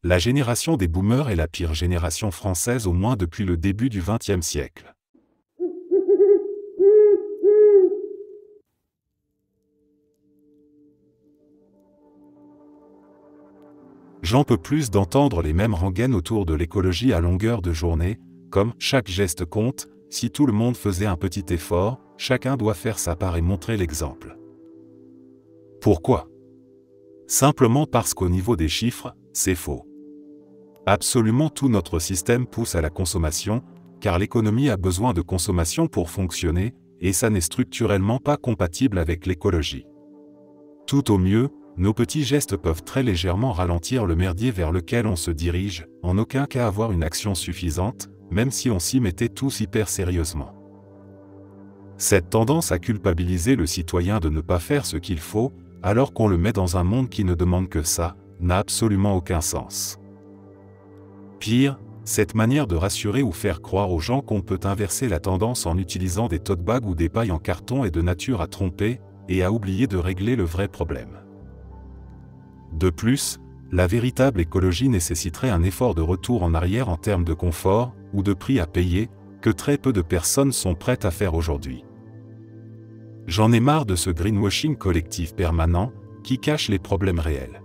La génération des boomers est la pire génération française au moins depuis le début du XXe siècle. J'en peux plus d'entendre les mêmes rengaines autour de l'écologie à longueur de journée, comme « chaque geste compte », si tout le monde faisait un petit effort, chacun doit faire sa part et montrer l'exemple. Pourquoi? Simplement parce qu'au niveau des chiffres, c'est faux. Absolument tout notre système pousse à la consommation, car l'économie a besoin de consommation pour fonctionner, et ça n'est structurellement pas compatible avec l'écologie. Tout au mieux, nos petits gestes peuvent très légèrement ralentir le merdier vers lequel on se dirige, en aucun cas avoir une action suffisante, même si on s'y mettait tous hyper sérieusement. Cette tendance à culpabiliser le citoyen de ne pas faire ce qu'il faut, alors qu'on le met dans un monde qui ne demande que ça, n'a absolument aucun sens. Pire, cette manière de rassurer ou faire croire aux gens qu'on peut inverser la tendance en utilisant des tote bags ou des pailles en carton est de nature à tromper, et à oublier de régler le vrai problème. De plus, la véritable écologie nécessiterait un effort de retour en arrière en termes de confort, ou de prix à payer, que très peu de personnes sont prêtes à faire aujourd'hui. J'en ai marre de ce greenwashing collectif permanent, qui cache les problèmes réels.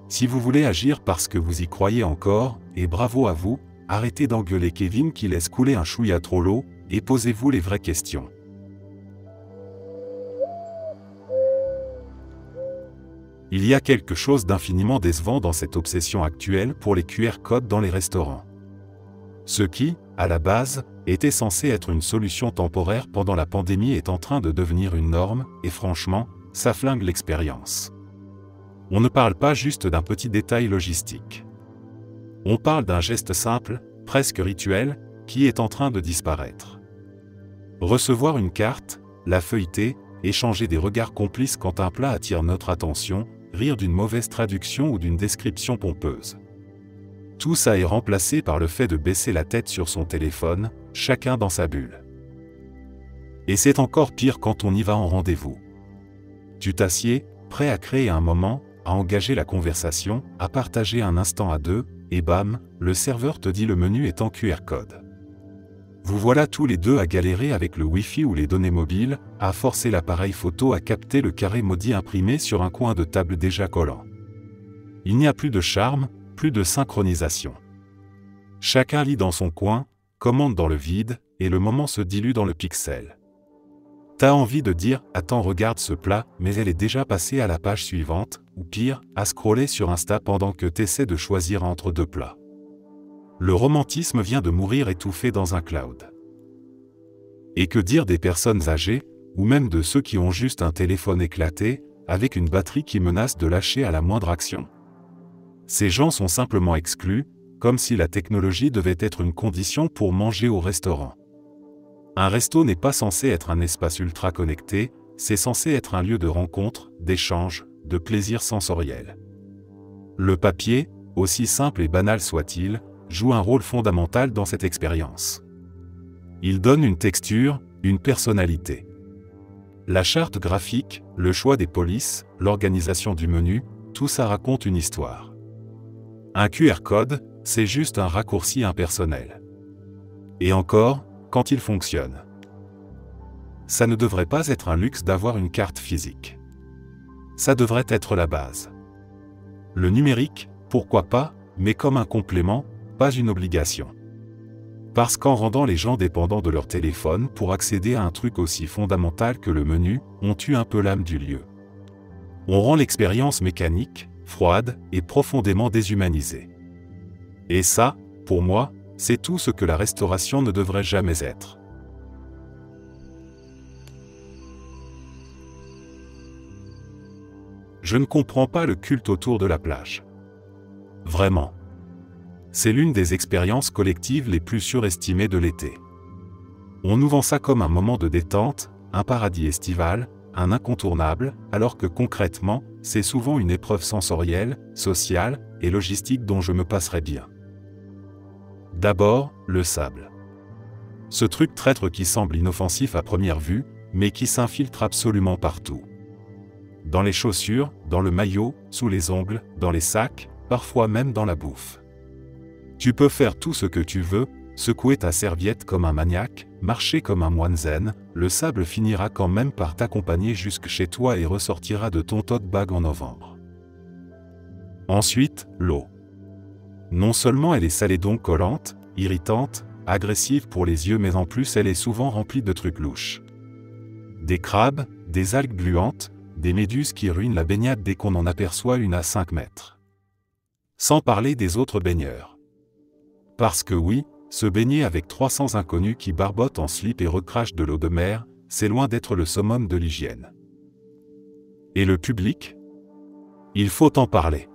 Si vous voulez agir parce que vous y croyez encore, et bravo à vous, arrêtez d'engueuler Kevin qui laisse couler un chouïa trop l'eau, et posez-vous les vraies questions. Il y a quelque chose d'infiniment décevant dans cette obsession actuelle pour les QR codes dans les restaurants. Ce qui, à la base, était censé être une solution temporaire pendant la pandémie est en train de devenir une norme, et franchement, ça flingue l'expérience. On ne parle pas juste d'un petit détail logistique. On parle d'un geste simple, presque rituel, qui est en train de disparaître. Recevoir une carte, la feuilleter, échanger des regards complices quand un plat attire notre attention, rire d'une mauvaise traduction ou d'une description pompeuse. Tout ça est remplacé par le fait de baisser la tête sur son téléphone, chacun dans sa bulle. Et c'est encore pire quand on y va en rendez-vous. Tu t'assieds, prêt à créer un moment, à engager la conversation, à partager un instant à deux, et bam, le serveur te dit le menu est en QR code. Vous voilà tous les deux à galérer avec le Wi-Fi ou les données mobiles, à forcer l'appareil photo à capter le carré maudit imprimé sur un coin de table déjà collant. Il n'y a plus de charme, plus de synchronisation. Chacun lit dans son coin, commande dans le vide, et le moment se dilue dans le pixel. T'as envie de dire « Attends, regarde ce plat », mais elle est déjà passée à la page suivante, ou pire, à scroller sur Insta pendant que t'essaies de choisir entre deux plats. Le romantisme vient de mourir étouffé dans un cloud. Et que dire des personnes âgées, ou même de ceux qui ont juste un téléphone éclaté, avec une batterie qui menace de lâcher à la moindre action? Ces gens sont simplement exclus, comme si la technologie devait être une condition pour manger au restaurant. Un resto n'est pas censé être un espace ultra connecté, c'est censé être un lieu de rencontre, d'échange, de plaisir sensoriel. Le papier, aussi simple et banal soit-il, joue un rôle fondamental dans cette expérience. Il donne une texture, une personnalité. La charte graphique, le choix des polices, l'organisation du menu, tout ça raconte une histoire. Un QR code, c'est juste un raccourci impersonnel. Et encore, quand il fonctionne. Ça ne devrait pas être un luxe d'avoir une carte physique. Ça devrait être la base. Le numérique, pourquoi pas, mais comme un complément, pas une obligation. Parce qu'en rendant les gens dépendants de leur téléphone pour accéder à un truc aussi fondamental que le menu, on tue un peu l'âme du lieu. On rend l'expérience mécanique, froide et profondément déshumanisée. Et ça, pour moi, c'est tout ce que la restauration ne devrait jamais être. Je ne comprends pas le culte autour de la plage. Vraiment. C'est l'une des expériences collectives les plus surestimées de l'été. On nous vend ça comme un moment de détente, un paradis estival, un incontournable, alors que concrètement, c'est souvent une épreuve sensorielle, sociale et logistique dont je me passerais bien. D'abord, le sable. Ce truc traître qui semble inoffensif à première vue, mais qui s'infiltre absolument partout. Dans les chaussures, dans le maillot, sous les ongles, dans les sacs, parfois même dans la bouffe. Tu peux faire tout ce que tu veux, secouer ta serviette comme un maniaque, marcher comme un moine zen, le sable finira quand même par t'accompagner jusque chez toi et ressortira de ton tote bag en novembre. Ensuite, l'eau. Non seulement elle est salée donc collante, irritante, agressive pour les yeux, mais en plus elle est souvent remplie de trucs louches. Des crabes, des algues gluantes, des méduses qui ruinent la baignade dès qu'on en aperçoit une à 5 mètres. Sans parler des autres baigneurs. Parce que oui, se baigner avec 300 inconnus qui barbotent en slip et recrachent de l'eau de mer, c'est loin d'être le summum de l'hygiène. Et le public ? Il faut en parler.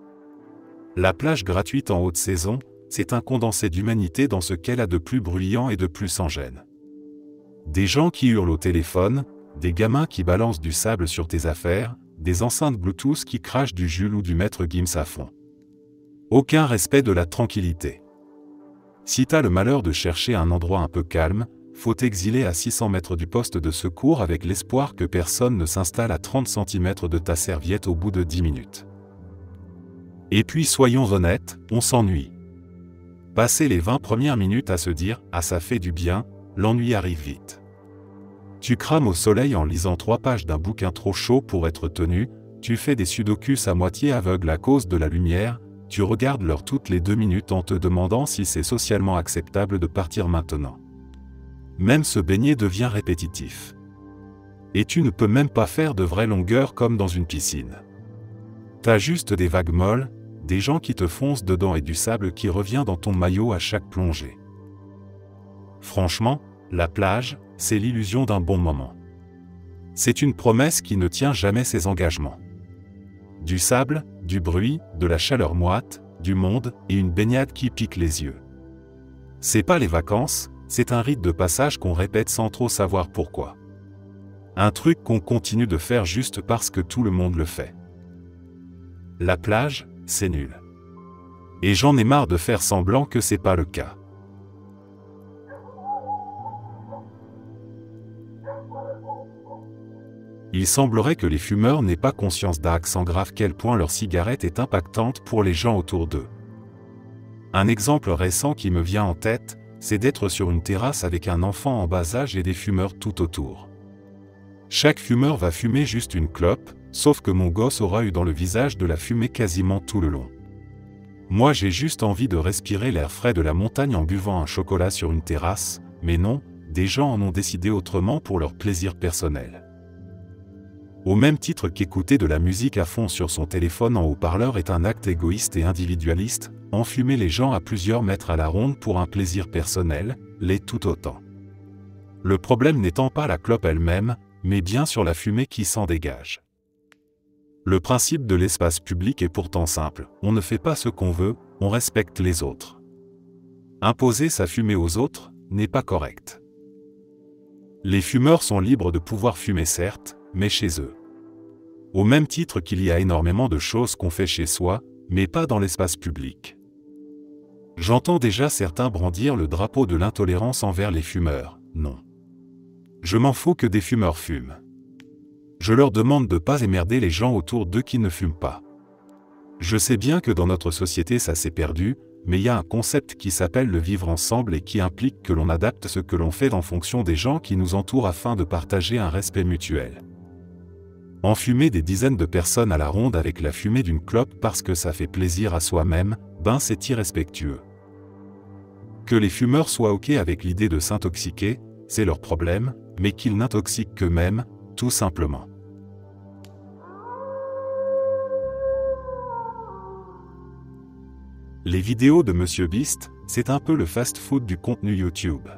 La plage gratuite en haute saison, c'est un condensé d'humanité dans ce qu'elle a de plus bruyant et de plus sans gêne. Des gens qui hurlent au téléphone, des gamins qui balancent du sable sur tes affaires, des enceintes Bluetooth qui crachent du Jules ou du Maître Gims à fond. Aucun respect de la tranquillité. Si t'as le malheur de chercher un endroit un peu calme, faut t'exiler à 600 mètres du poste de secours avec l'espoir que personne ne s'installe à 30 cm de ta serviette au bout de 10 minutes. Et puis soyons honnêtes, on s'ennuie. Passer les 20 premières minutes à se dire « Ah ça fait du bien », l'ennui arrive vite. Tu crames au soleil en lisant 3 pages d'un bouquin trop chaud pour être tenu, tu fais des sudokus à moitié aveugles à cause de la lumière, tu regardes l'heure toutes les 2 minutes en te demandant si c'est socialement acceptable de partir maintenant. Même se baigner devient répétitif. Et tu ne peux même pas faire de vraie longueur comme dans une piscine. T'as juste des vagues molles, des gens qui te foncent dedans et du sable qui revient dans ton maillot à chaque plongée. Franchement, la plage, c'est l'illusion d'un bon moment. C'est une promesse qui ne tient jamais ses engagements. Du sable, du bruit, de la chaleur moite, du monde et une baignade qui pique les yeux. C'est pas les vacances, c'est un rite de passage qu'on répète sans trop savoir pourquoi. Un truc qu'on continue de faire juste parce que tout le monde le fait. La plage, c'est nul. Et j'en ai marre de faire semblant que c'est pas le cas. Il semblerait que les fumeurs n'aient pas conscience d'accent grave quel point leur cigarette est impactante pour les gens autour d'eux. Un exemple récent qui me vient en tête, c'est d'être sur une terrasse avec un enfant en bas âge et des fumeurs tout autour. Chaque fumeur va fumer juste une clope, sauf que mon gosse aura eu dans le visage de la fumée quasiment tout le long. Moi j'ai juste envie de respirer l'air frais de la montagne en buvant un chocolat sur une terrasse, mais non, des gens en ont décidé autrement pour leur plaisir personnel. Au même titre qu'écouter de la musique à fond sur son téléphone en haut-parleur est un acte égoïste et individualiste, enfumer les gens à plusieurs mètres à la ronde pour un plaisir personnel, l'est tout autant. Le problème n'étant pas la clope elle-même, mais bien sur la fumée qui s'en dégage. Le principe de l'espace public est pourtant simple, on ne fait pas ce qu'on veut, on respecte les autres. Imposer sa fumée aux autres n'est pas correct. Les fumeurs sont libres de pouvoir fumer certes, mais chez eux. Au même titre qu'il y a énormément de choses qu'on fait chez soi, mais pas dans l'espace public. J'entends déjà certains brandir le drapeau de l'intolérance envers les fumeurs, non. Je m'en fous que des fumeurs fument. Je leur demande de pas émerder les gens autour d'eux qui ne fument pas. Je sais bien que dans notre société ça s'est perdu, mais il y a un concept qui s'appelle le vivre ensemble et qui implique que l'on adapte ce que l'on fait en fonction des gens qui nous entourent afin de partager un respect mutuel. Enfumer des dizaines de personnes à la ronde avec la fumée d'une clope parce que ça fait plaisir à soi-même, ben c'est irrespectueux. Que les fumeurs soient ok avec l'idée de s'intoxiquer, c'est leur problème, mais qu'ils n'intoxiquent qu'eux-mêmes, tout simplement. Les vidéos de MrBeast, c'est un peu le fast-food du contenu YouTube.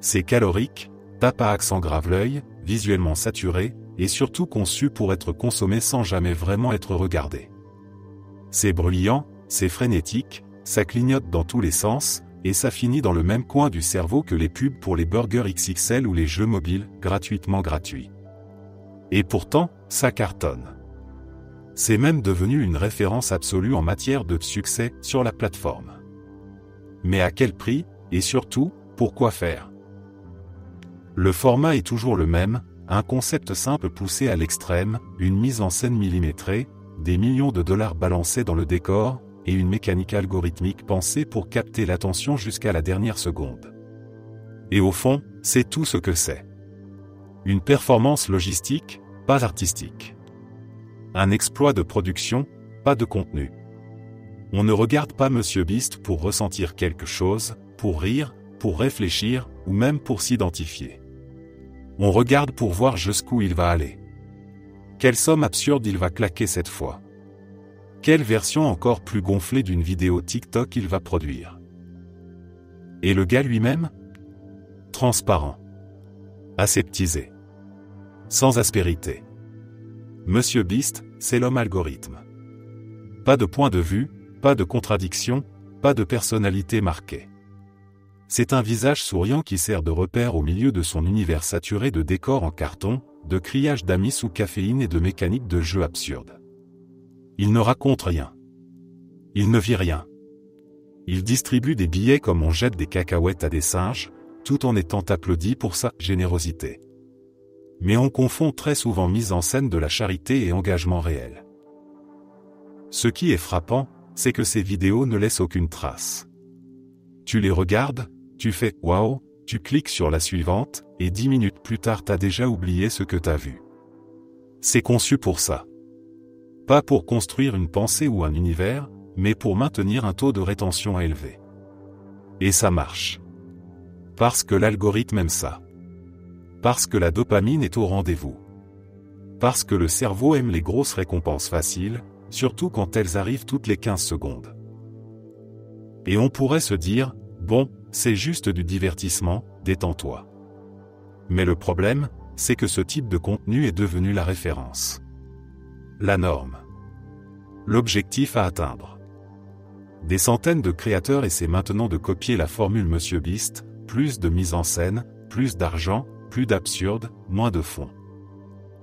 C'est calorique, tape à accent grave l'œil, visuellement saturé, et surtout conçu pour être consommé sans jamais vraiment être regardé. C'est bruyant, c'est frénétique, ça clignote dans tous les sens, et ça finit dans le même coin du cerveau que les pubs pour les burgers XXL ou les jeux mobiles, gratuitement gratuits. Et pourtant, ça cartonne. C'est même devenu une référence absolue en matière de succès sur la plateforme. Mais à quel prix, et surtout, pourquoi faire ? Le format est toujours le même, un concept simple poussé à l'extrême, une mise en scène millimétrée, des millions de dollars balancés dans le décor, et une mécanique algorithmique pensée pour capter l'attention jusqu'à la dernière seconde. Et au fond, c'est tout ce que c'est. Une performance logistique, pas artistique. Un exploit de production, pas de contenu. On ne regarde pas MrBeast pour ressentir quelque chose, pour rire, pour réfléchir, ou même pour s'identifier. On regarde pour voir jusqu'où il va aller. Quelle somme absurde il va claquer cette fois. Quelle version encore plus gonflée d'une vidéo TikTok il va produire. Et le gars lui-même ? Transparent. Aseptisé. Sans aspérité. MrBeast, c'est l'homme algorithme. Pas de point de vue, pas de contradiction, pas de personnalité marquée. C'est un visage souriant qui sert de repère au milieu de son univers saturé de décors en carton, de criage d'amis sous caféine et de mécaniques de jeux absurdes. Il ne raconte rien. Il ne vit rien. Il distribue des billets comme on jette des cacahuètes à des singes, tout en étant applaudi pour sa générosité. Mais on confond très souvent mise en scène de la charité et engagement réel. Ce qui est frappant, c'est que ces vidéos ne laissent aucune trace. Tu les regardes, tu fais « waouh », tu cliques sur la suivante, et 10 minutes plus tard t'as déjà oublié ce que t'as vu. C'est conçu pour ça. Pas pour construire une pensée ou un univers, mais pour maintenir un taux de rétention élevé. Et ça marche. Parce que l'algorithme aime ça. Parce que la dopamine est au rendez-vous. Parce que le cerveau aime les grosses récompenses faciles, surtout quand elles arrivent toutes les 15 secondes. Et on pourrait se dire, bon, c'est juste du divertissement, détends-toi. Mais le problème, c'est que ce type de contenu est devenu la référence. La norme. L'objectif à atteindre. Des centaines de créateurs essaient maintenant de copier la formule MrBeast, plus de mise en scène, plus d'argent, plus d'absurde, moins de fond.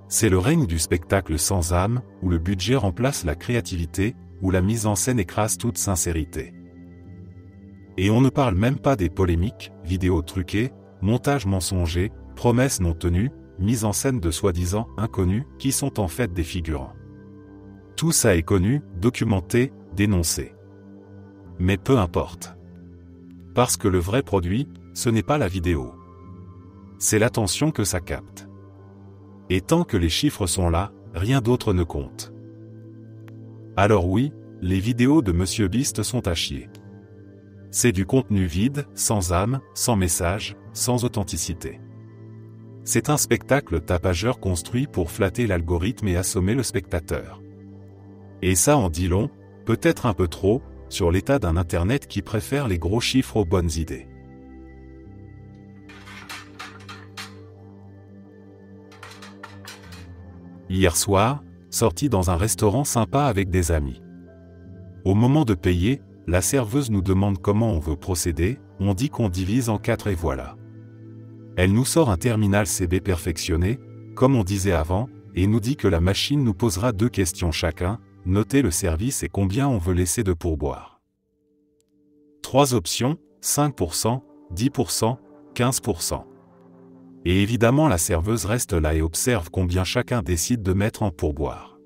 C'est le règne du spectacle sans âme, où le budget remplace la créativité, où la mise en scène écrase toute sincérité. Et on ne parle même pas des polémiques, vidéos truquées, montages mensongers, promesses non tenues, mise en scène de soi-disant inconnus, qui sont en fait des figurants. Tout ça est connu, documenté, dénoncé. Mais peu importe. Parce que le vrai produit, ce n'est pas la vidéo. C'est l'attention que ça capte. Et tant que les chiffres sont là, rien d'autre ne compte. Alors oui, les vidéos de MrBeast sont à chier. C'est du contenu vide, sans âme, sans message, sans authenticité. C'est un spectacle tapageur construit pour flatter l'algorithme et assommer le spectateur. Et ça en dit long, peut-être un peu trop, sur l'état d'un Internet qui préfère les gros chiffres aux bonnes idées. Hier soir, sorti dans un restaurant sympa avec des amis. Au moment de payer, la serveuse nous demande comment on veut procéder, on dit qu'on divise en 4 et voilà. Elle nous sort un terminal CB perfectionné, comme on disait avant, et nous dit que la machine nous posera 2 questions chacun, noter le service et combien on veut laisser de pourboire. 3 options, 5%, 10%, 15%. Et évidemment la serveuse reste là et observe combien chacun décide de mettre en pourboire.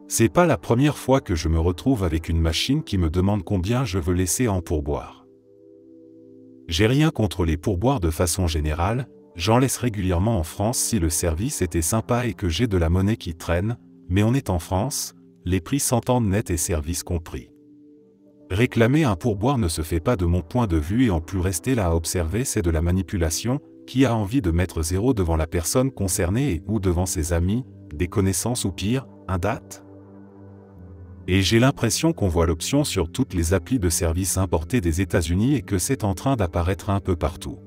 C'est pas la première fois que je me retrouve avec une machine qui me demande combien je veux laisser en pourboire. J'ai rien contre les pourboires de façon générale, j'en laisse régulièrement en France si le service était sympa et que j'ai de la monnaie qui traîne, mais on est en France, les prix s'entendent net et service compris. Réclamer un pourboire ne se fait pas de mon point de vue et en plus rester là à observer c'est de la manipulation, qui a envie de mettre 0 devant la personne concernée et ou devant ses amis, des connaissances ou pire, un date ? Et j'ai l'impression qu'on voit l'option sur toutes les applis de services importés des États-Unis et que c'est en train d'apparaître un peu partout.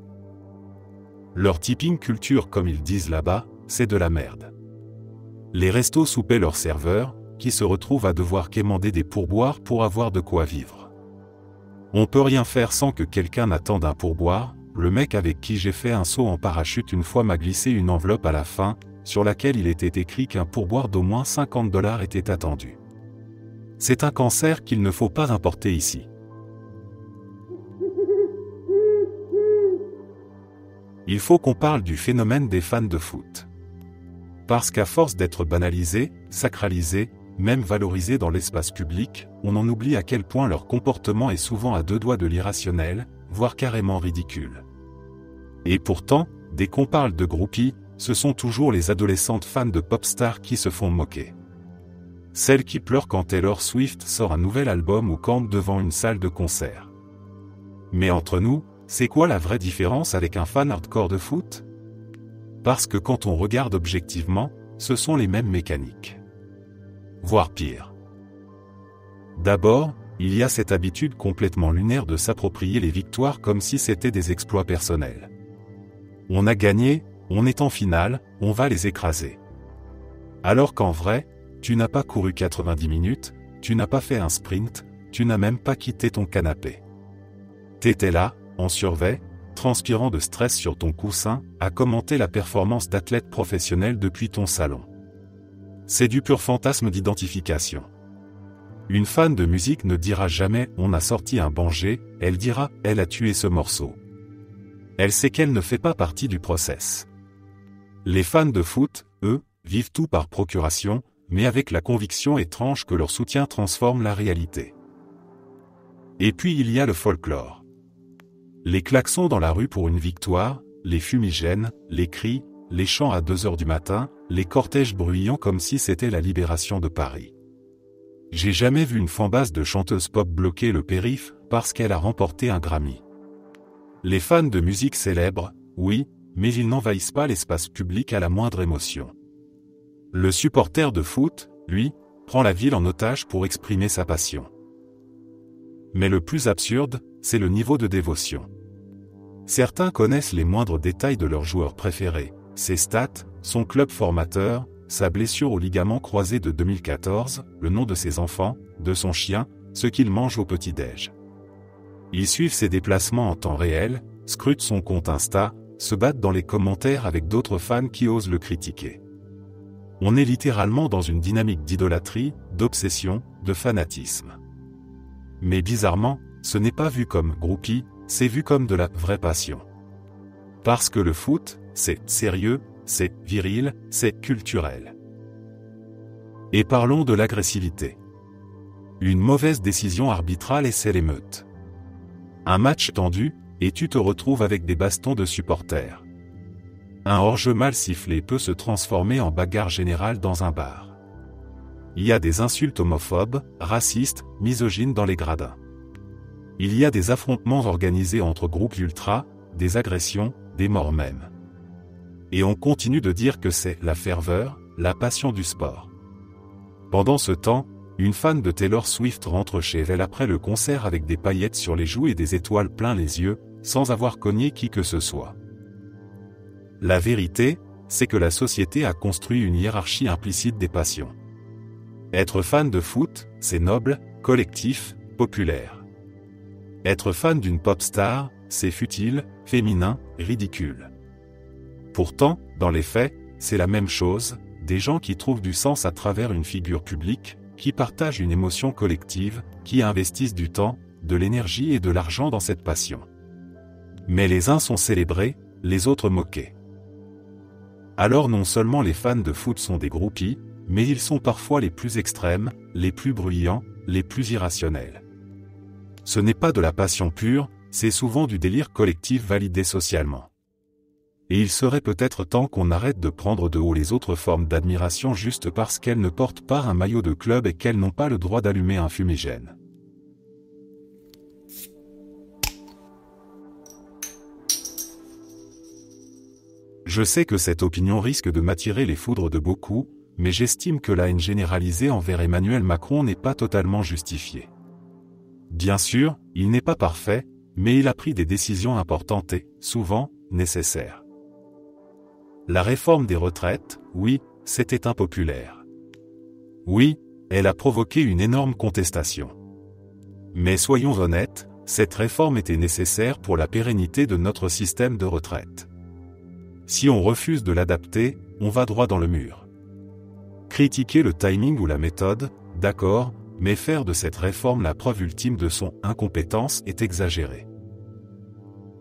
Leur tipping culture comme ils disent là-bas, c'est de la merde. Les restos soupaient leurs serveurs, qui se retrouvent à devoir quémander des pourboires pour avoir de quoi vivre. On peut rien faire sans que quelqu'un n'attende un pourboire, le mec avec qui j'ai fait un saut en parachute une fois m'a glissé une enveloppe à la fin, sur laquelle il était écrit qu'un pourboire d'au moins $50 était attendu. C'est un cancer qu'il ne faut pas importer ici. Il faut qu'on parle du phénomène des fans de foot. Parce qu'à force d'être banalisé, sacralisé, même valorisés dans l'espace public, on en oublie à quel point leur comportement est souvent à deux doigts de l'irrationnel, voire carrément ridicule. Et pourtant, dès qu'on parle de groupies, ce sont toujours les adolescentes fans de pop stars qui se font moquer. Celles qui pleurent quand Taylor Swift sort un nouvel album ou campe devant une salle de concert. Mais entre nous, c'est quoi la vraie différence avec un fan hardcore de foot? Parce que quand on regarde objectivement, ce sont les mêmes mécaniques. Voire pire. D'abord, il y a cette habitude complètement lunaire de s'approprier les victoires comme si c'était des exploits personnels. On a gagné, on est en finale, on va les écraser. Alors qu'en vrai, tu n'as pas couru 90 minutes, tu n'as pas fait un sprint, tu n'as même pas quitté ton canapé. T'étais là, en survêt, transpirant de stress sur ton coussin, à commenter la performance d'athlètes professionnels depuis ton salon. C'est du pur fantasme d'identification. Une fan de musique ne dira jamais « on a sorti un banger », elle dira « elle a tué ce morceau ». Elle sait qu'elle ne fait pas partie du process. Les fans de foot, eux, vivent tout par procuration, mais avec la conviction étrange que leur soutien transforme la réalité. Et puis il y a le folklore. Les klaxons dans la rue pour une victoire, les fumigènes, les cris, les chants à 2 heures du matin, les cortèges bruyants comme si c'était la libération de Paris. J'ai jamais vu une fanbase de chanteuse pop bloquer le périph' parce qu'elle a remporté un Grammy. Les fans de musique célèbres, oui, mais ils n'envahissent pas l'espace public à la moindre émotion. Le supporter de foot, lui, prend la ville en otage pour exprimer sa passion. Mais le plus absurde, c'est le niveau de dévotion. Certains connaissent les moindres détails de leur joueur préféré, ses stats, son club formateur, sa blessure au ligament croisé de 2014, le nom de ses enfants, de son chien, ce qu'il mange au petit-déj. Ils suivent ses déplacements en temps réel, scrutent son compte Insta, se battent dans les commentaires avec d'autres fans qui osent le critiquer. On est littéralement dans une dynamique d'idolâtrie, d'obsession, de fanatisme. Mais bizarrement, ce n'est pas vu comme groupie, c'est vu comme de la vraie passion. Parce que le foot, c'est sérieux, c'est viril, c'est culturel. Et parlons de l'agressivité. Une mauvaise décision arbitrale et c'est l'émeute. Un match tendu, et tu te retrouves avec des bastons de supporters. Un hors-jeu mal sifflé peut se transformer en bagarre générale dans un bar. Il y a des insultes homophobes, racistes, misogynes dans les gradins. Il y a des affrontements organisés entre groupes ultras, des agressions, des morts même. Et on continue de dire que c'est la ferveur, la passion du sport. Pendant ce temps, une fan de Taylor Swift rentre chez elle après le concert avec des paillettes sur les joues et des étoiles plein les yeux, sans avoir cogné qui que ce soit. La vérité, c'est que la société a construit une hiérarchie implicite des passions. Être fan de foot, c'est noble, collectif, populaire. Être fan d'une pop star, c'est futile, féminin, ridicule. Pourtant, dans les faits, c'est la même chose, des gens qui trouvent du sens à travers une figure publique, qui partagent une émotion collective, qui investissent du temps, de l'énergie et de l'argent dans cette passion. Mais les uns sont célébrés, les autres moqués. Alors non seulement les fans de foot sont des groupies, mais ils sont parfois les plus extrêmes, les plus bruyants, les plus irrationnels. Ce n'est pas de la passion pure, c'est souvent du délire collectif validé socialement. Et il serait peut-être temps qu'on arrête de prendre de haut les autres formes d'admiration juste parce qu'elles ne portent pas un maillot de club et qu'elles n'ont pas le droit d'allumer un fumigène. Je sais que cette opinion risque de m'attirer les foudres de beaucoup, mais j'estime que la haine généralisée envers Emmanuel Macron n'est pas totalement justifiée. Bien sûr, il n'est pas parfait, mais il a pris des décisions importantes et, souvent, nécessaires. La réforme des retraites, oui, c'était impopulaire. Oui, elle a provoqué une énorme contestation. Mais soyons honnêtes, cette réforme était nécessaire pour la pérennité de notre système de retraite. Si on refuse de l'adapter, on va droit dans le mur. Critiquer le timing ou la méthode, d'accord, mais faire de cette réforme la preuve ultime de son incompétence est exagéré.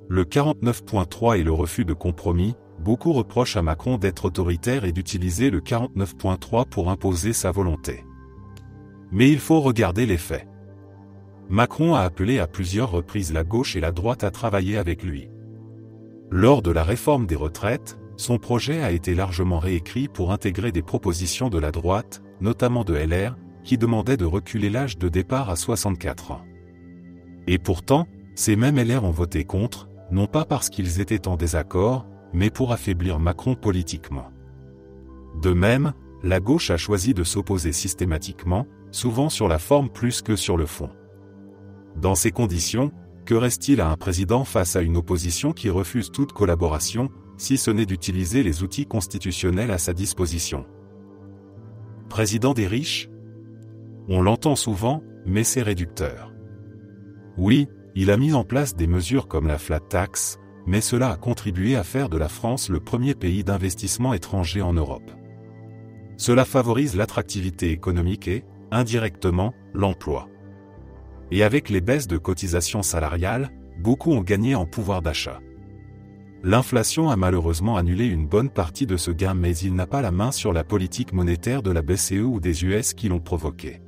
Le 49.3 et le refus de compromis, beaucoup reprochent à Macron d'être autoritaire et d'utiliser le 49.3 pour imposer sa volonté. Mais il faut regarder les faits. Macron a appelé à plusieurs reprises la gauche et la droite à travailler avec lui. Lors de la réforme des retraites, son projet a été largement réécrit pour intégrer des propositions de la droite, notamment de LR, qui demandaient de reculer l'âge de départ à 64 ans. Et pourtant, ces mêmes LR ont voté contre, non pas parce qu'ils étaient en désaccord, mais pour affaiblir Macron politiquement. De même, la gauche a choisi de s'opposer systématiquement, souvent sur la forme plus que sur le fond. Dans ces conditions, que reste-t-il à un président face à une opposition qui refuse toute collaboration, si ce n'est d'utiliser les outils constitutionnels à sa disposition? Président des riches? On l'entend souvent, mais c'est réducteur. Oui, il a mis en place des mesures comme la flat tax, mais cela a contribué à faire de la France le premier pays d'investissement étranger en Europe. Cela favorise l'attractivité économique et, indirectement, l'emploi. Et avec les baisses de cotisations salariales, beaucoup ont gagné en pouvoir d'achat. L'inflation a malheureusement annulé une bonne partie de ce gain, mais il n'a pas la main sur la politique monétaire de la BCE ou des US qui l'ont provoqué.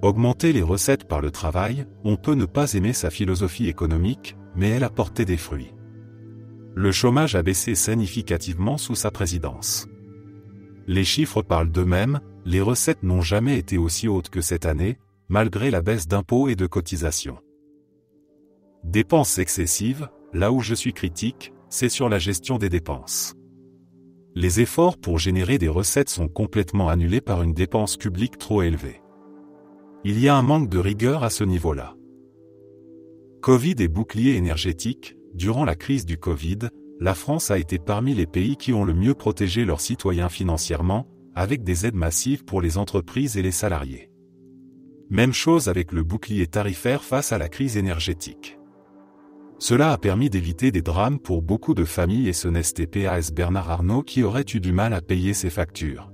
Augmenter les recettes par le travail, on peut ne pas aimer sa philosophie économique, mais elle a porté des fruits. Le chômage a baissé significativement sous sa présidence. Les chiffres parlent d'eux-mêmes, les recettes n'ont jamais été aussi hautes que cette année, malgré la baisse d'impôts et de cotisations. Dépenses excessives, là où je suis critique, c'est sur la gestion des dépenses. Les efforts pour générer des recettes sont complètement annulés par une dépense publique trop élevée. Il y a un manque de rigueur à ce niveau-là. Covid et bouclier énergétique. Durant la crise du Covid, la France a été parmi les pays qui ont le mieux protégé leurs citoyens financièrement, avec des aides massives pour les entreprises et les salariés. Même chose avec le bouclier tarifaire face à la crise énergétique. Cela a permis d'éviter des drames pour beaucoup de familles et ce n'est pas Bernard Arnault qui aurait eu du mal à payer ses factures.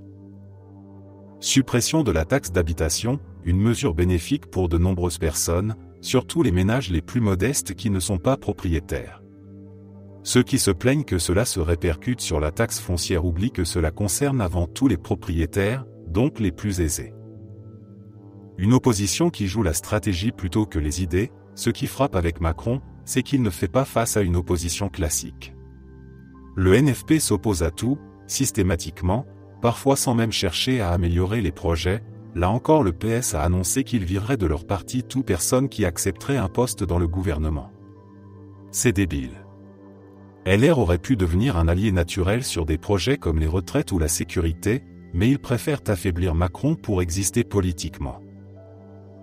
Suppression de la taxe d'habitation, une mesure bénéfique pour de nombreuses personnes, surtout les ménages les plus modestes qui ne sont pas propriétaires. Ceux qui se plaignent que cela se répercute sur la taxe foncière oublient que cela concerne avant tout les propriétaires, donc les plus aisés. Une opposition qui joue la stratégie plutôt que les idées, ce qui frappe avec Macron, c'est qu'il ne fait pas face à une opposition classique. Le NFP s'oppose à tout, systématiquement, parfois sans même chercher à améliorer les projets. Là encore le PS a annoncé qu'il virerait de leur parti toute personne qui accepterait un poste dans le gouvernement. C'est débile. LR aurait pu devenir un allié naturel sur des projets comme les retraites ou la sécurité, mais ils préfèrent affaiblir Macron pour exister politiquement.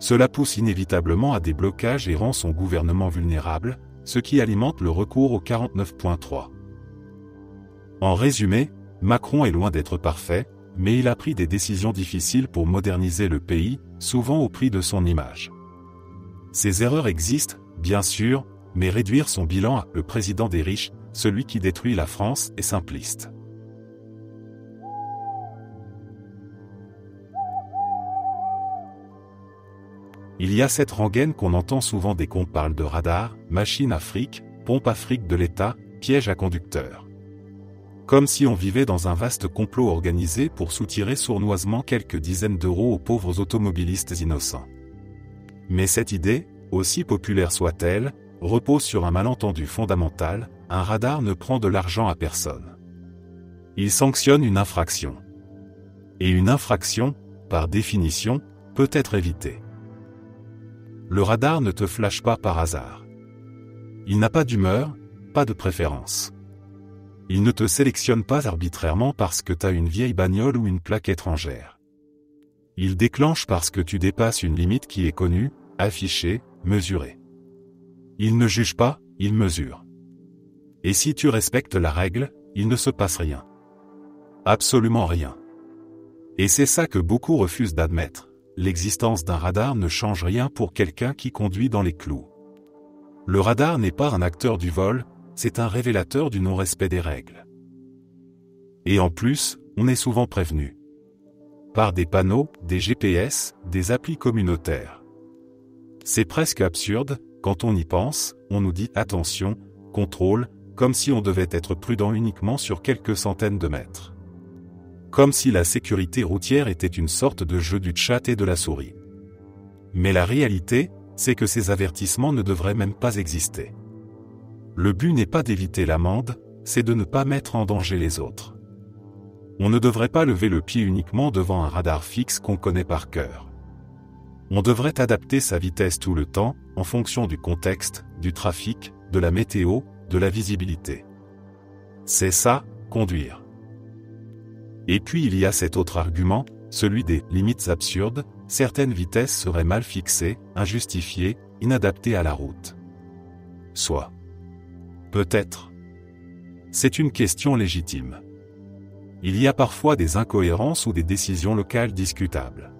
Cela pousse inévitablement à des blocages et rend son gouvernement vulnérable, ce qui alimente le recours au 49.3. En résumé, Macron est loin d'être parfait, mais il a pris des décisions difficiles pour moderniser le pays, souvent au prix de son image. Ces erreurs existent, bien sûr, mais réduire son bilan à « le président des riches », celui qui détruit la France, est simpliste. Il y a cette rengaine qu'on entend souvent dès qu'on parle de radar, machine Afrique, pompe Afrique de l'État, piège à conducteurs. Comme si on vivait dans un vaste complot organisé pour soutirer sournoisement quelques dizaines d'euros aux pauvres automobilistes innocents. Mais cette idée, aussi populaire soit-elle, repose sur un malentendu fondamental, un radar ne prend de l'argent à personne. Il sanctionne une infraction. Et une infraction, par définition, peut être évitée. Le radar ne te flash pas par hasard. Il n'a pas d'humeur, pas de préférence. Il ne te sélectionne pas arbitrairement parce que t'as une vieille bagnole ou une plaque étrangère. Il déclenche parce que tu dépasses une limite qui est connue, affichée, mesurée. Il ne juge pas, il mesure. Et si tu respectes la règle, il ne se passe rien. Absolument rien. Et c'est ça que beaucoup refusent d'admettre. L'existence d'un radar ne change rien pour quelqu'un qui conduit dans les clous. Le radar n'est pas un acteur du vol, c'est un révélateur du non-respect des règles. Et en plus, on est souvent prévenu. Par des panneaux, des GPS, des applis communautaires. C'est presque absurde, quand on y pense, on nous dit « attention, contrôle », comme si on devait être prudent uniquement sur quelques centaines de mètres. Comme si la sécurité routière était une sorte de jeu du chat et de la souris. Mais la réalité, c'est que ces avertissements ne devraient même pas exister. Le but n'est pas d'éviter l'amende, c'est de ne pas mettre en danger les autres. On ne devrait pas lever le pied uniquement devant un radar fixe qu'on connaît par cœur. On devrait adapter sa vitesse tout le temps, en fonction du contexte, du trafic, de la météo, de la visibilité. C'est ça, conduire. Et puis il y a cet autre argument, celui des limites absurdes, certaines vitesses seraient mal fixées, injustifiées, inadaptées à la route. Soit. Peut-être. C'est une question légitime. Il y a parfois des incohérences ou des décisions locales discutables.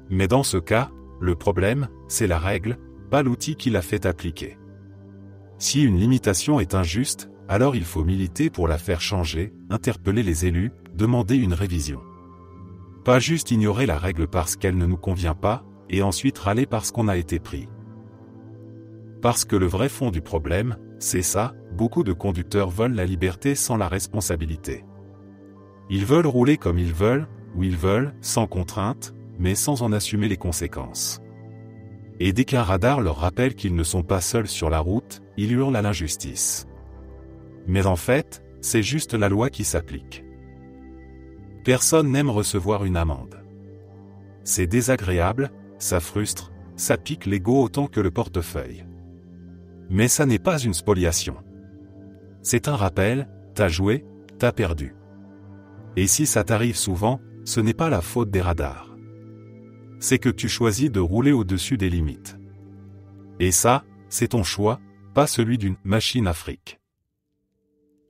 Mais dans ce cas, le problème, c'est la règle, pas l'outil qui l'a fait appliquer. Si une limitation est injuste, alors il faut militer pour la faire changer, interpeller les élus, demander une révision. Pas juste ignorer la règle parce qu'elle ne nous convient pas, et ensuite râler parce qu'on a été pris. Parce que le vrai fond du problème, c'est ça, beaucoup de conducteurs veulent la liberté sans la responsabilité. Ils veulent rouler comme ils veulent, où ils veulent, sans contrainte, mais sans en assumer les conséquences. Et dès qu'un radar leur rappelle qu'ils ne sont pas seuls sur la route, ils hurlent à l'injustice. Mais en fait, c'est juste la loi qui s'applique. Personne n'aime recevoir une amende. C'est désagréable, ça frustre, ça pique l'ego autant que le portefeuille. Mais ça n'est pas une spoliation. C'est un rappel, t'as joué, t'as perdu. Et si ça t'arrive souvent, ce n'est pas la faute des radars. C'est que tu choisis de rouler au-dessus des limites. Et ça, c'est ton choix, pas celui d'une machine à fric.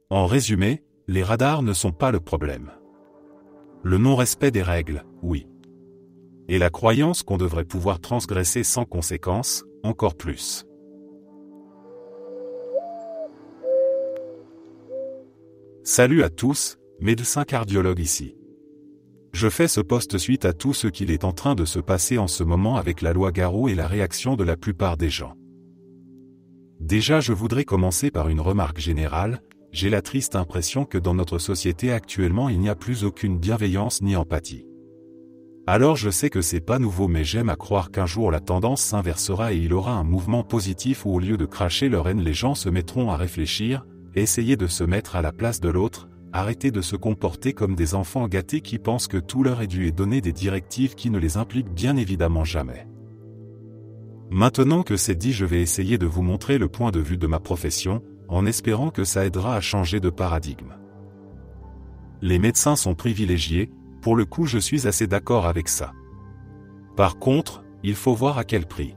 En résumé, les radars ne sont pas le problème. Le non-respect des règles, oui. Et la croyance qu'on devrait pouvoir transgresser sans conséquence, encore plus. Salut à tous, médecin cardiologue ici. Je fais ce post suite à tout ce qu'il est en train de se passer en ce moment avec la loi Garot et la réaction de la plupart des gens. Déjà, je voudrais commencer par une remarque générale. J'ai la triste impression que dans notre société actuellement il n'y a plus aucune bienveillance ni empathie. Alors je sais que c'est pas nouveau mais j'aime à croire qu'un jour la tendance s'inversera et il aura un mouvement positif où au lieu de cracher leur haine les gens se mettront à réfléchir, essayer de se mettre à la place de l'autre, arrêter de se comporter comme des enfants gâtés qui pensent que tout leur est dû et donner des directives qui ne les impliquent bien évidemment jamais. Maintenant que c'est dit, je vais essayer de vous montrer le point de vue de ma profession, en espérant que ça aidera à changer de paradigme. Les médecins sont privilégiés, pour le coup je suis assez d'accord avec ça. Par contre, il faut voir à quel prix.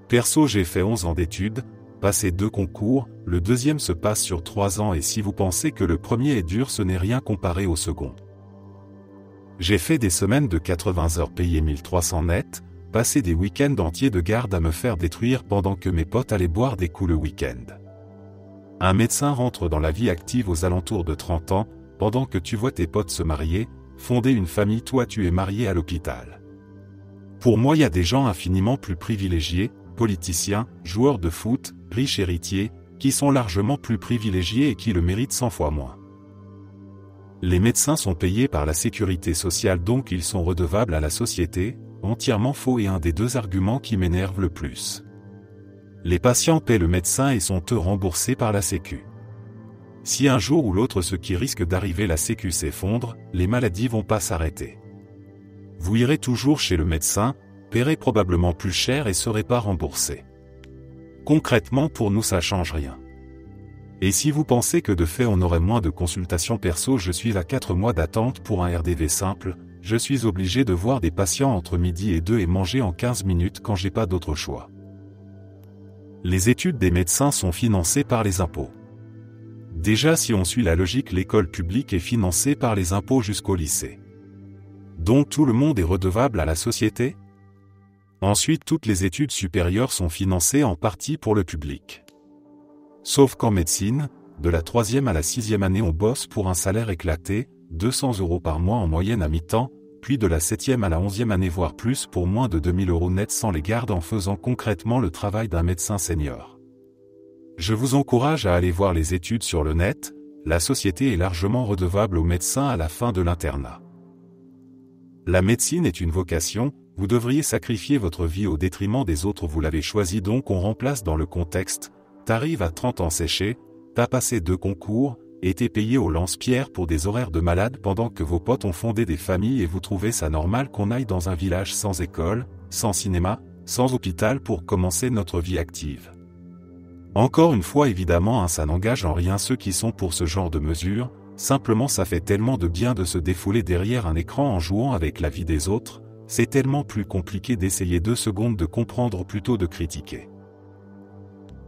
Perso, j'ai fait 11 ans d'études, passé 2 concours, le deuxième se passe sur 3 ans et si vous pensez que le premier est dur, ce n'est rien comparé au second. J'ai fait des semaines de 80 heures payées 1300 net, passé des week-ends entiers de garde à me faire détruire pendant que mes potes allaient boire des coups le week-end. Un médecin rentre dans la vie active aux alentours de 30 ans, pendant que tu vois tes potes se marier, fonder une famille, toi tu es marié à l'hôpital. Pour moi, il y a des gens infiniment plus privilégiés, politiciens, joueurs de foot, riches héritiers, qui sont largement plus privilégiés et qui le méritent 100 fois moins. Les médecins sont payés par la sécurité sociale donc ils sont redevables à la société, entièrement faux et un des deux arguments qui m'énerve le plus. Les patients paient le médecin et sont eux remboursés par la Sécu. Si un jour ou l'autre ce qui risque d'arriver la Sécu s'effondre, les maladies vont pas s'arrêter. Vous irez toujours chez le médecin, paierez probablement plus cher et serez pas remboursé. Concrètement pour nous ça change rien. Et si vous pensez que de fait on aurait moins de consultations perso, je suis à 4 mois d'attente pour un RDV simple, je suis obligé de voir des patients entre midi et 2 et manger en 15 minutes quand j'ai pas d'autre choix. Les études des médecins sont financées par les impôts. Déjà si on suit la logique, l'école publique est financée par les impôts jusqu'au lycée. Donc tout le monde est redevable à la société ? Ensuite toutes les études supérieures sont financées en partie pour le public. Sauf qu'en médecine, de la 3e à la 6e année on bosse pour un salaire éclaté, 200 € par mois en moyenne à mi-temps, puis de la 7e à la 11e année voire plus pour moins de 2000 € net sans les gardes en faisant concrètement le travail d'un médecin senior. Je vous encourage à aller voir les études sur le net, la société est largement redevable aux médecins à la fin de l'internat. La médecine est une vocation, vous devriez sacrifier votre vie au détriment des autres, vous l'avez choisi, donc on remplace dans le contexte, t'arrives à 30 ans séché, t'as passé 2 concours, et t'es payé au lance-pierre pour des horaires de malade pendant que vos potes ont fondé des familles et vous trouvez ça normal qu'on aille dans un village sans école, sans cinéma, sans hôpital pour commencer notre vie active. Encore une fois évidemment, ça n'engage en rien ceux qui sont pour ce genre de mesures, simplement ça fait tellement de bien de se défouler derrière un écran en jouant avec la vie des autres, c'est tellement plus compliqué d'essayer 2 secondes de comprendre plutôt de critiquer.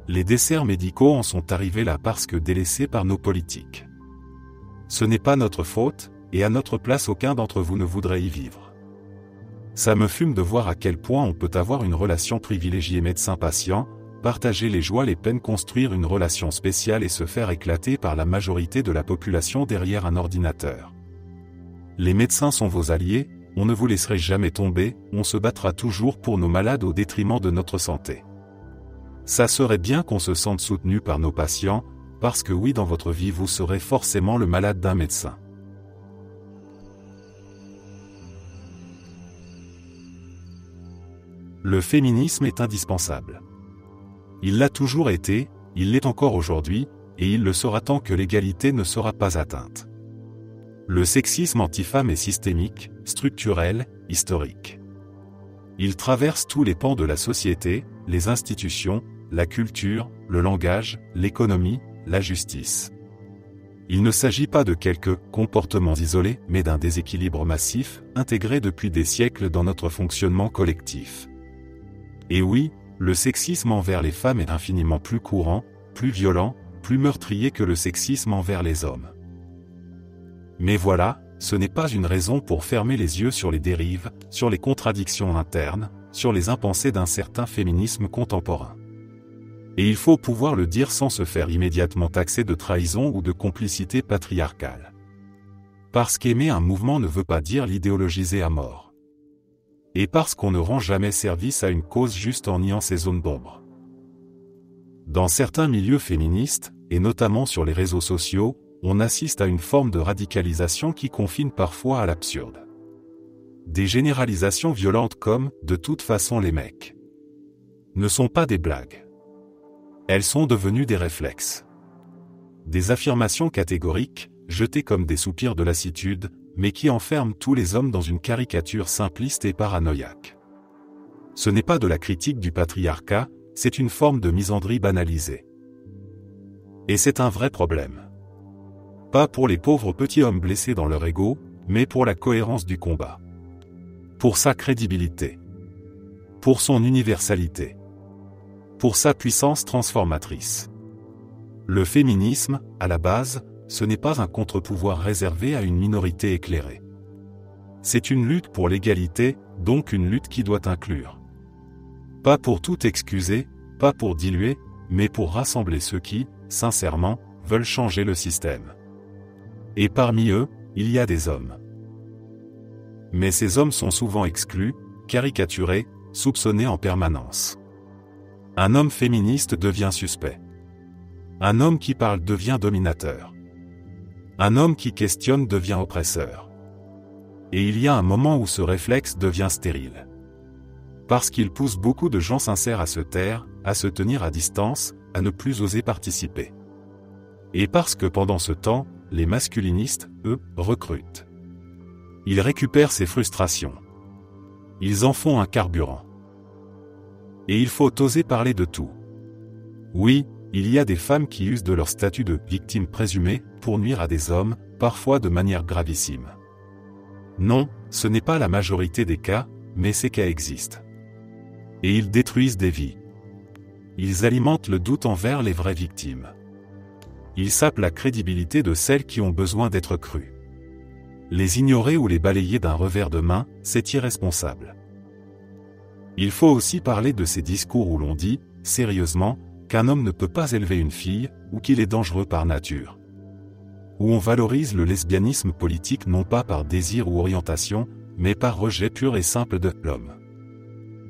Les desserts médicaux en sont arrivés là parce que délaissés par nos politiques. Ce n'est pas notre faute, et à notre place aucun d'entre vous ne voudrait y vivre. Ça me fume de voir à quel point on peut avoir une relation privilégiée médecin-patient, partager les joies, les peines, construire une relation spéciale et se faire éclater par la majorité de la population derrière un ordinateur. Les médecins sont vos alliés, on ne vous laisserait jamais tomber, on se battra toujours pour nos malades au détriment de notre santé. Ça serait bien qu'on se sente soutenu par nos patients, parce que oui, dans votre vie vous serez forcément le malade d'un médecin. Le féminisme est indispensable. Il l'a toujours été, il l'est encore aujourd'hui, et il le sera tant que l'égalité ne sera pas atteinte. Le sexisme anti-femme est systémique, structurel, historique. Il traverse tous les pans de la société, les institutions, la culture, le langage, l'économie, la justice. Il ne s'agit pas de quelques comportements isolés, mais d'un déséquilibre massif, intégré depuis des siècles dans notre fonctionnement collectif. Et oui, le sexisme envers les femmes est infiniment plus courant, plus violent, plus meurtrier que le sexisme envers les hommes. Mais voilà, ce n'est pas une raison pour fermer les yeux sur les dérives, sur les contradictions internes, sur les impensés d'un certain féminisme contemporain. Et il faut pouvoir le dire sans se faire immédiatement taxer de trahison ou de complicité patriarcale. Parce qu'aimer un mouvement ne veut pas dire l'idéologiser à mort. Et parce qu'on ne rend jamais service à une cause juste en niant ses zones d'ombre. Dans certains milieux féministes, et notamment sur les réseaux sociaux, on assiste à une forme de radicalisation qui confine parfois à l'absurde. Des généralisations violentes comme « de toute façon les mecs » ne sont pas des blagues. Elles sont devenues des réflexes. Des affirmations catégoriques, jetées comme des soupirs de lassitude, mais qui enferment tous les hommes dans une caricature simpliste et paranoïaque. Ce n'est pas de la critique du patriarcat, c'est une forme de misandrie banalisée. Et c'est un vrai problème. Pas pour les pauvres petits hommes blessés dans leur ego, mais pour la cohérence du combat. Pour sa crédibilité. Pour son universalité. Pour sa puissance transformatrice. Le féminisme, à la base, ce n'est pas un contre-pouvoir réservé à une minorité éclairée. C'est une lutte pour l'égalité, donc une lutte qui doit inclure. Pas pour tout excuser, pas pour diluer, mais pour rassembler ceux qui, sincèrement, veulent changer le système. Et parmi eux, il y a des hommes. Mais ces hommes sont souvent exclus, caricaturés, soupçonnés en permanence. Un homme féministe devient suspect. Un homme qui parle devient dominateur. Un homme qui questionne devient oppresseur. Et il y a un moment où ce réflexe devient stérile. Parce qu'il pousse beaucoup de gens sincères à se taire, à se tenir à distance, à ne plus oser participer. Et parce que pendant ce temps, les masculinistes, eux, recrutent. Ils récupèrent ces frustrations. Ils en font un carburant. Et il faut oser parler de tout. Oui, il y a des femmes qui usent de leur statut de victime présumée pour nuire à des hommes, parfois de manière gravissime. Non, ce n'est pas la majorité des cas, mais ces cas existent. Et ils détruisent des vies. Ils alimentent le doute envers les vraies victimes. Ils sapent la crédibilité de celles qui ont besoin d'être crues. Les ignorer ou les balayer d'un revers de main, c'est irresponsable. Il faut aussi parler de ces discours où l'on dit, sérieusement, qu'un homme ne peut pas élever une fille, ou qu'il est dangereux par nature. Où on valorise le lesbianisme politique non pas par désir ou orientation, mais par rejet pur et simple de l'homme.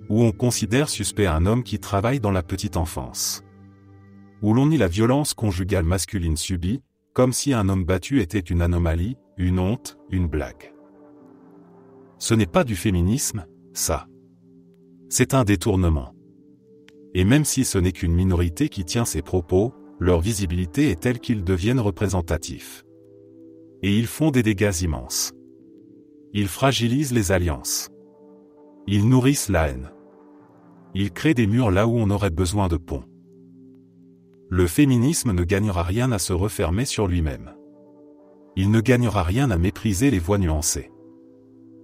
Où on considère suspect un homme qui travaille dans la petite enfance. Où l'on nie la violence conjugale masculine subie, comme si un homme battu était une anomalie, une honte, une blague. Ce n'est pas du féminisme, ça. C'est un détournement. Et même si ce n'est qu'une minorité qui tient ces propos, leur visibilité est telle qu'ils deviennent représentatifs. Et ils font des dégâts immenses. Ils fragilisent les alliances. Ils nourrissent la haine. Ils créent des murs là où on aurait besoin de ponts. Le féminisme ne gagnera rien à se refermer sur lui-même. Il ne gagnera rien à mépriser les voix nuancées.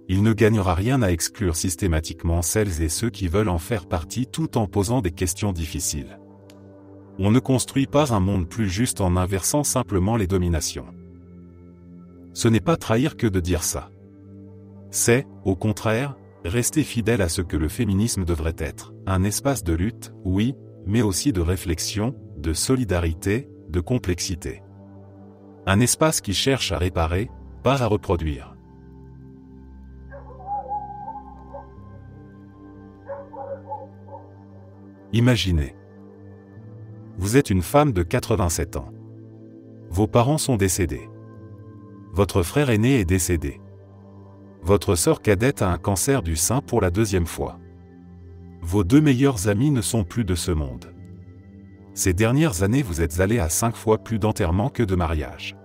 Il ne gagnera rien à exclure systématiquement celles et ceux qui veulent en faire partie tout en posant des questions difficiles. On ne construit pas un monde plus juste en inversant simplement les dominations. Ce n'est pas trahir que de dire ça. C'est, au contraire, rester fidèle à ce que le féminisme devrait être, un espace de lutte, oui, mais aussi de réflexion, de solidarité, de complexité. Un espace qui cherche à réparer, pas à reproduire. Imaginez. Vous êtes une femme de 87 ans. Vos parents sont décédés. Votre frère aîné est décédé. Votre sœur cadette a un cancer du sein pour la 2e fois. Vos 2 meilleurs amis ne sont plus de ce monde. Ces dernières années vous êtes allé à 5 fois plus d'enterrements que de mariages.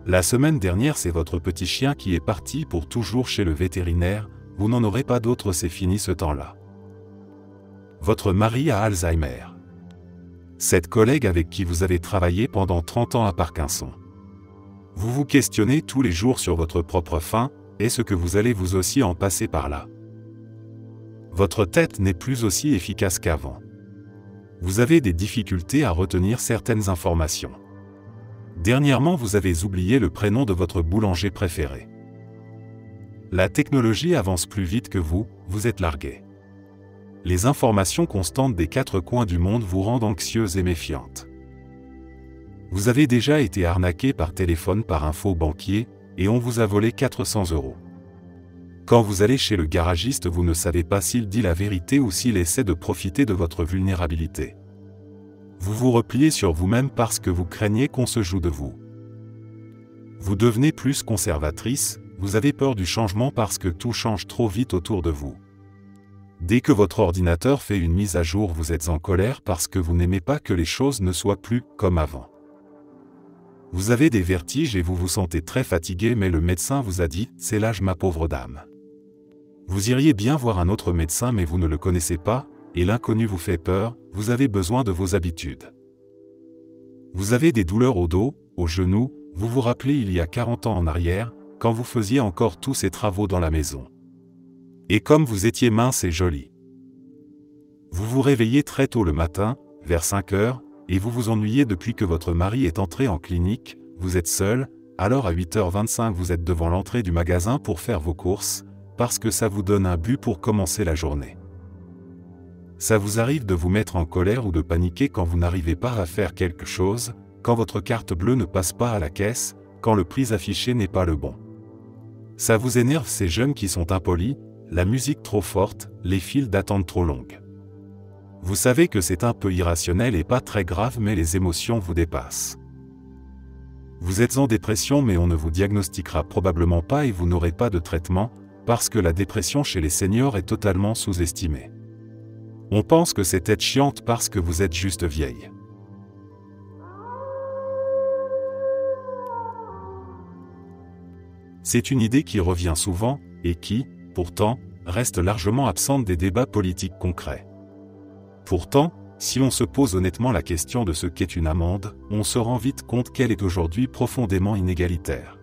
La semaine dernière c'est votre petit chien qui est parti pour toujours chez le vétérinaire, vous n'en aurez pas d'autre, c'est fini ce temps-là. Votre mari a Alzheimer. Cette collègue avec qui vous avez travaillé pendant 30 ans a Parkinson. Vous vous questionnez tous les jours sur votre propre fin, est-ce que vous allez vous aussi en passer par là? Votre tête n'est plus aussi efficace qu'avant. Vous avez des difficultés à retenir certaines informations. Dernièrement, vous avez oublié le prénom de votre boulanger préféré. La technologie avance plus vite que vous, vous êtes largué. Les informations constantes des 4 coins du monde vous rendent anxieuse et méfiante. Vous avez déjà été arnaqué par téléphone par un faux banquier, et on vous a volé 400 €. Quand vous allez chez le garagiste, vous ne savez pas s'il dit la vérité ou s'il essaie de profiter de votre vulnérabilité. Vous vous repliez sur vous-même parce que vous craignez qu'on se joue de vous. Vous devenez plus conservatrice, vous avez peur du changement parce que tout change trop vite autour de vous. Dès que votre ordinateur fait une mise à jour, vous êtes en colère parce que vous n'aimez pas que les choses ne soient plus comme avant. Vous avez des vertiges et vous vous sentez très fatigué, mais le médecin vous a dit « c'est l'âge ma pauvre dame ». Vous iriez bien voir un autre médecin mais vous ne le connaissez pas, et l'inconnu vous fait peur, vous avez besoin de vos habitudes. Vous avez des douleurs au dos, aux genoux, vous vous rappelez il y a 40 ans en arrière, quand vous faisiez encore tous ces travaux dans la maison. Et comme vous étiez mince et jolie. Vous vous réveillez très tôt le matin, vers 5 heures, et vous vous ennuyez depuis que votre mari est entré en clinique, vous êtes seul, alors à 8h25 vous êtes devant l'entrée du magasin pour faire vos courses, parce que ça vous donne un but pour commencer la journée. Ça vous arrive de vous mettre en colère ou de paniquer quand vous n'arrivez pas à faire quelque chose, quand votre carte bleue ne passe pas à la caisse, quand le prix affiché n'est pas le bon. Ça vous énerve ces jeunes qui sont impolis, la musique trop forte, les files d'attente trop longues. Vous savez que c'est un peu irrationnel et pas très grave, mais les émotions vous dépassent. Vous êtes en dépression mais on ne vous diagnostiquera probablement pas et vous n'aurez pas de traitement, parce que la dépression chez les seniors est totalement sous-estimée. On pense que c'est être chiante parce que vous êtes juste vieille. C'est une idée qui revient souvent, et qui, pourtant, reste largement absente des débats politiques concrets. Pourtant, si on se pose honnêtement la question de ce qu'est une amende, on se rend vite compte qu'elle est aujourd'hui profondément inégalitaire.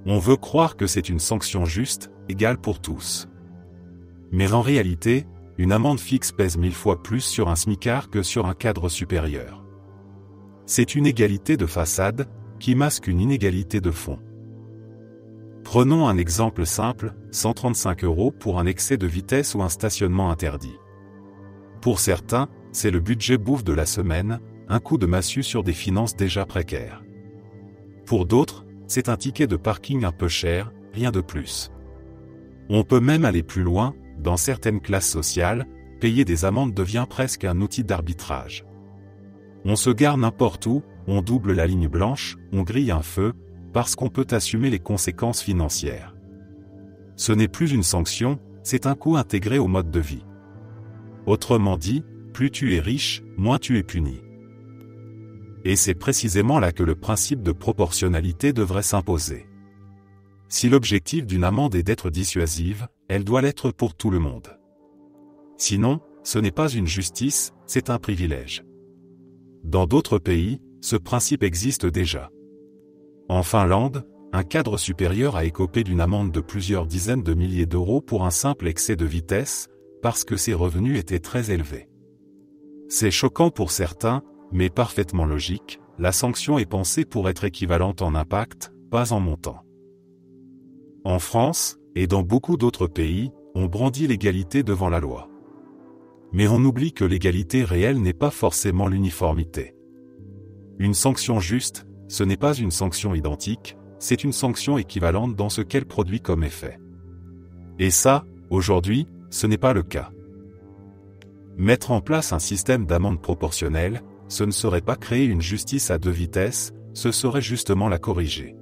On veut croire que c'est une sanction juste, égale pour tous. Mais en réalité, une amende fixe pèse 1000 fois plus sur un smicard que sur un cadre supérieur. C'est une égalité de façade, qui masque une inégalité de fond. Prenons un exemple simple, 135 € pour un excès de vitesse ou un stationnement interdit. Pour certains, c'est le budget bouffe de la semaine, un coup de massue sur des finances déjà précaires. Pour d'autres, c'est un ticket de parking un peu cher, rien de plus. On peut même aller plus loin, dans certaines classes sociales, payer des amendes devient presque un outil d'arbitrage. On se gare n'importe où, on double la ligne blanche, on grille un feu, parce qu'on peut assumer les conséquences financières. Ce n'est plus une sanction, c'est un coût intégré au mode de vie. Autrement dit, plus tu es riche, moins tu es puni. Et c'est précisément là que le principe de proportionnalité devrait s'imposer. Si l'objectif d'une amende est d'être dissuasive, elle doit l'être pour tout le monde. Sinon, ce n'est pas une justice, c'est un privilège. Dans d'autres pays, ce principe existe déjà. En Finlande, un cadre supérieur a écopé d'une amende de plusieurs dizaines de milliers d'euros pour un simple excès de vitesse, parce que ses revenus étaient très élevés. C'est choquant pour certains, mais parfaitement logique, la sanction est pensée pour être équivalente en impact, pas en montant. En France, et dans beaucoup d'autres pays, on brandit l'égalité devant la loi. Mais on oublie que l'égalité réelle n'est pas forcément l'uniformité. Une sanction juste, ce n'est pas une sanction identique, c'est une sanction équivalente dans ce qu'elle produit comme effet. Et ça, aujourd'hui, ce n'est pas le cas. Mettre en place un système d'amende proportionnelle, ce ne serait pas créer une justice à deux vitesses, ce serait justement la corriger.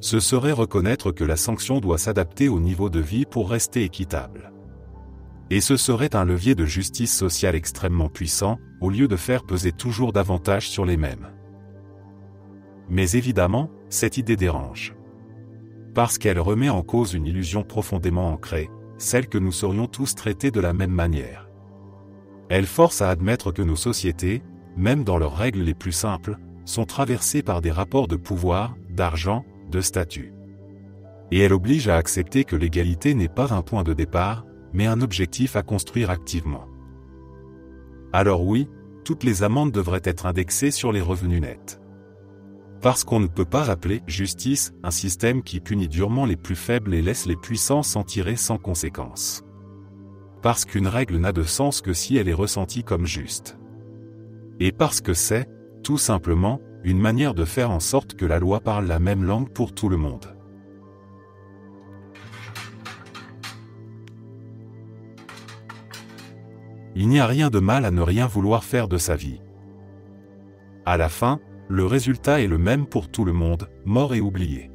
Ce serait reconnaître que la sanction doit s'adapter au niveau de vie pour rester équitable. Et ce serait un levier de justice sociale extrêmement puissant, au lieu de faire peser toujours davantage sur les mêmes. Mais évidemment, cette idée dérange. Parce qu'elle remet en cause une illusion profondément ancrée, celle que nous serions tous traités de la même manière. Elle force à admettre que nos sociétés, même dans leurs règles les plus simples, sont traversées par des rapports de pouvoir, d'argent, de statut. Et elle oblige à accepter que l'égalité n'est pas un point de départ, mais un objectif à construire activement. Alors oui, toutes les amendes devraient être indexées sur les revenus nets. Parce qu'on ne peut pas appeler justice un système qui punit durement les plus faibles et laisse les puissants s'en tirer sans conséquence. Parce qu'une règle n'a de sens que si elle est ressentie comme juste. Et parce que c'est, tout simplement, une manière de faire en sorte que la loi parle la même langue pour tout le monde. Il n'y a rien de mal à ne rien vouloir faire de sa vie. À la fin, le résultat est le même pour tout le monde, mort et oublié.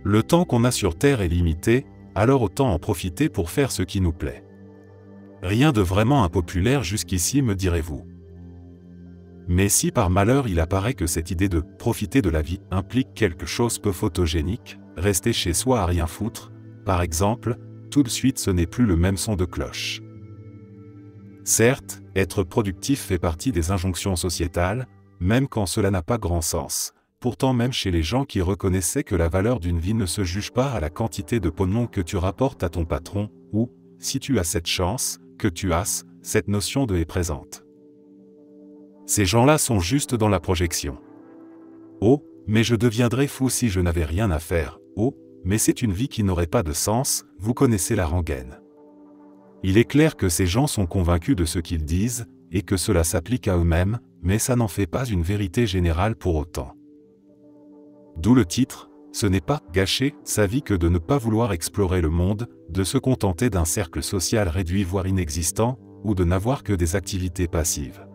Le temps qu'on a sur Terre est limité, alors autant en profiter pour faire ce qui nous plaît. Rien de vraiment impopulaire jusqu'ici, me direz-vous. Mais si par malheur il apparaît que cette idée de « profiter de la vie » implique quelque chose peu photogénique, rester chez soi à rien foutre, par exemple, tout de suite ce n'est plus le même son de cloche. Certes, être productif fait partie des injonctions sociétales, même quand cela n'a pas grand sens. Pourtant même chez les gens qui reconnaissaient que la valeur d'une vie ne se juge pas à la quantité de pognon que tu rapportes à ton patron, ou, si tu as cette chance, que tu as, cette notion de est présente. Ces gens-là sont juste dans la projection. Oh, mais je deviendrais fou si je n'avais rien à faire. Oh, mais c'est une vie qui n'aurait pas de sens, vous connaissez la rengaine. Il est clair que ces gens sont convaincus de ce qu'ils disent, et que cela s'applique à eux-mêmes, mais ça n'en fait pas une vérité générale pour autant. D'où le titre, ce n'est pas « gâcher sa vie » que de ne pas vouloir explorer le monde, de se contenter d'un cercle social réduit voire inexistant, ou de n'avoir que des activités passives.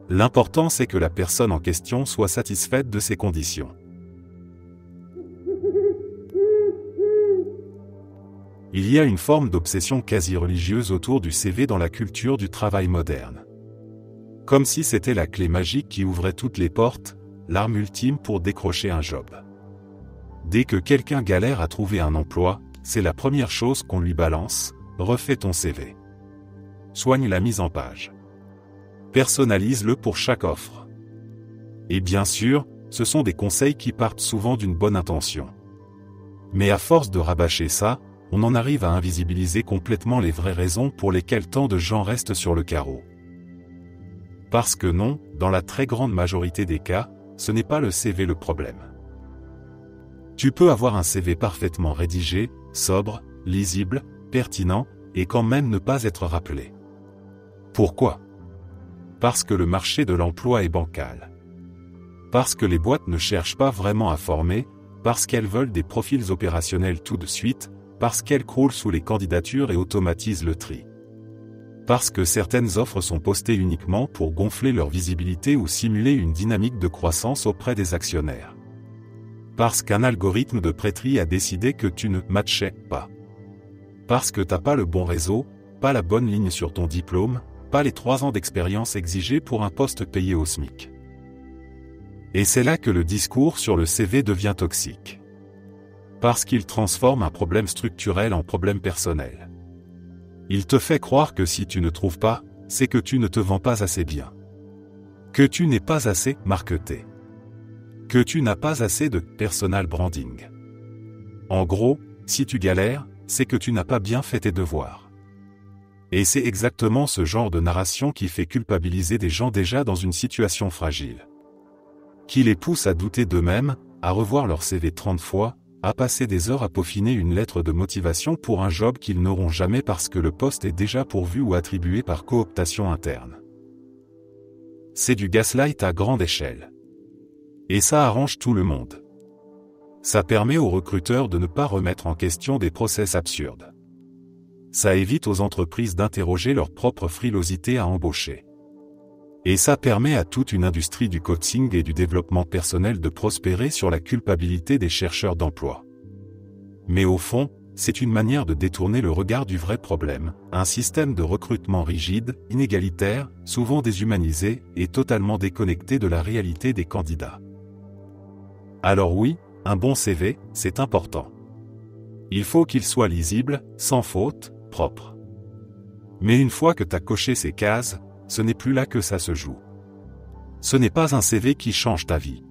L'important c'est que la personne en question soit satisfaite de ses conditions. Il y a une forme d'obsession quasi-religieuse autour du CV dans la culture du travail moderne. Comme si c'était la clé magique qui ouvrait toutes les portes, l'arme ultime pour décrocher un job. Dès que quelqu'un galère à trouver un emploi, c'est la première chose qu'on lui balance, refais ton CV. Soigne la mise en page. Personnalise-le pour chaque offre. Et bien sûr, ce sont des conseils qui partent souvent d'une bonne intention. Mais à force de rabâcher ça, on en arrive à invisibiliser complètement les vraies raisons pour lesquelles tant de gens restent sur le carreau. Parce que non, dans la très grande majorité des cas, ce n'est pas le CV le problème. Tu peux avoir un CV parfaitement rédigé, sobre, lisible, pertinent, et quand même ne pas être rappelé. Pourquoi ? Parce que le marché de l'emploi est bancal. Parce que les boîtes ne cherchent pas vraiment à former, parce qu'elles veulent des profils opérationnels tout de suite, parce qu'elles croulent sous les candidatures et automatisent le tri. Parce que certaines offres sont postées uniquement pour gonfler leur visibilité ou simuler une dynamique de croissance auprès des actionnaires. Parce qu'un algorithme de prêterie a décidé que tu ne matchais pas. Parce que t'as pas le bon réseau, pas la bonne ligne sur ton diplôme, pas les 3 ans d'expérience exigés pour un poste payé au SMIC. Et c'est là que le discours sur le CV devient toxique. Parce qu'il transforme un problème structurel en problème personnel. Il te fait croire que si tu ne trouves pas, c'est que tu ne te vends pas assez bien. Que tu n'es pas assez marketé. Que tu n'as pas assez de personal branding. En gros, si tu galères, c'est que tu n'as pas bien fait tes devoirs. Et c'est exactement ce genre de narration qui fait culpabiliser des gens déjà dans une situation fragile. Qui les pousse à douter d'eux-mêmes, à revoir leur CV 30 fois, à passer des heures à peaufiner une lettre de motivation pour un job qu'ils n'auront jamais parce que le poste est déjà pourvu ou attribué par cooptation interne. C'est du gaslight à grande échelle. Et ça arrange tout le monde. Ça permet aux recruteurs de ne pas remettre en question des process absurdes. Ça évite aux entreprises d'interroger leur propre frilosité à embaucher. Et ça permet à toute une industrie du coaching et du développement personnel de prospérer sur la culpabilité des chercheurs d'emploi. Mais au fond, c'est une manière de détourner le regard du vrai problème, un système de recrutement rigide, inégalitaire, souvent déshumanisé et totalement déconnecté de la réalité des candidats. Alors oui, un bon CV, c'est important. Il faut qu'il soit lisible, sans faute, propre. Mais une fois que t'as coché ces cases, ce n'est plus là que ça se joue. Ce n'est pas un CV qui change ta vie.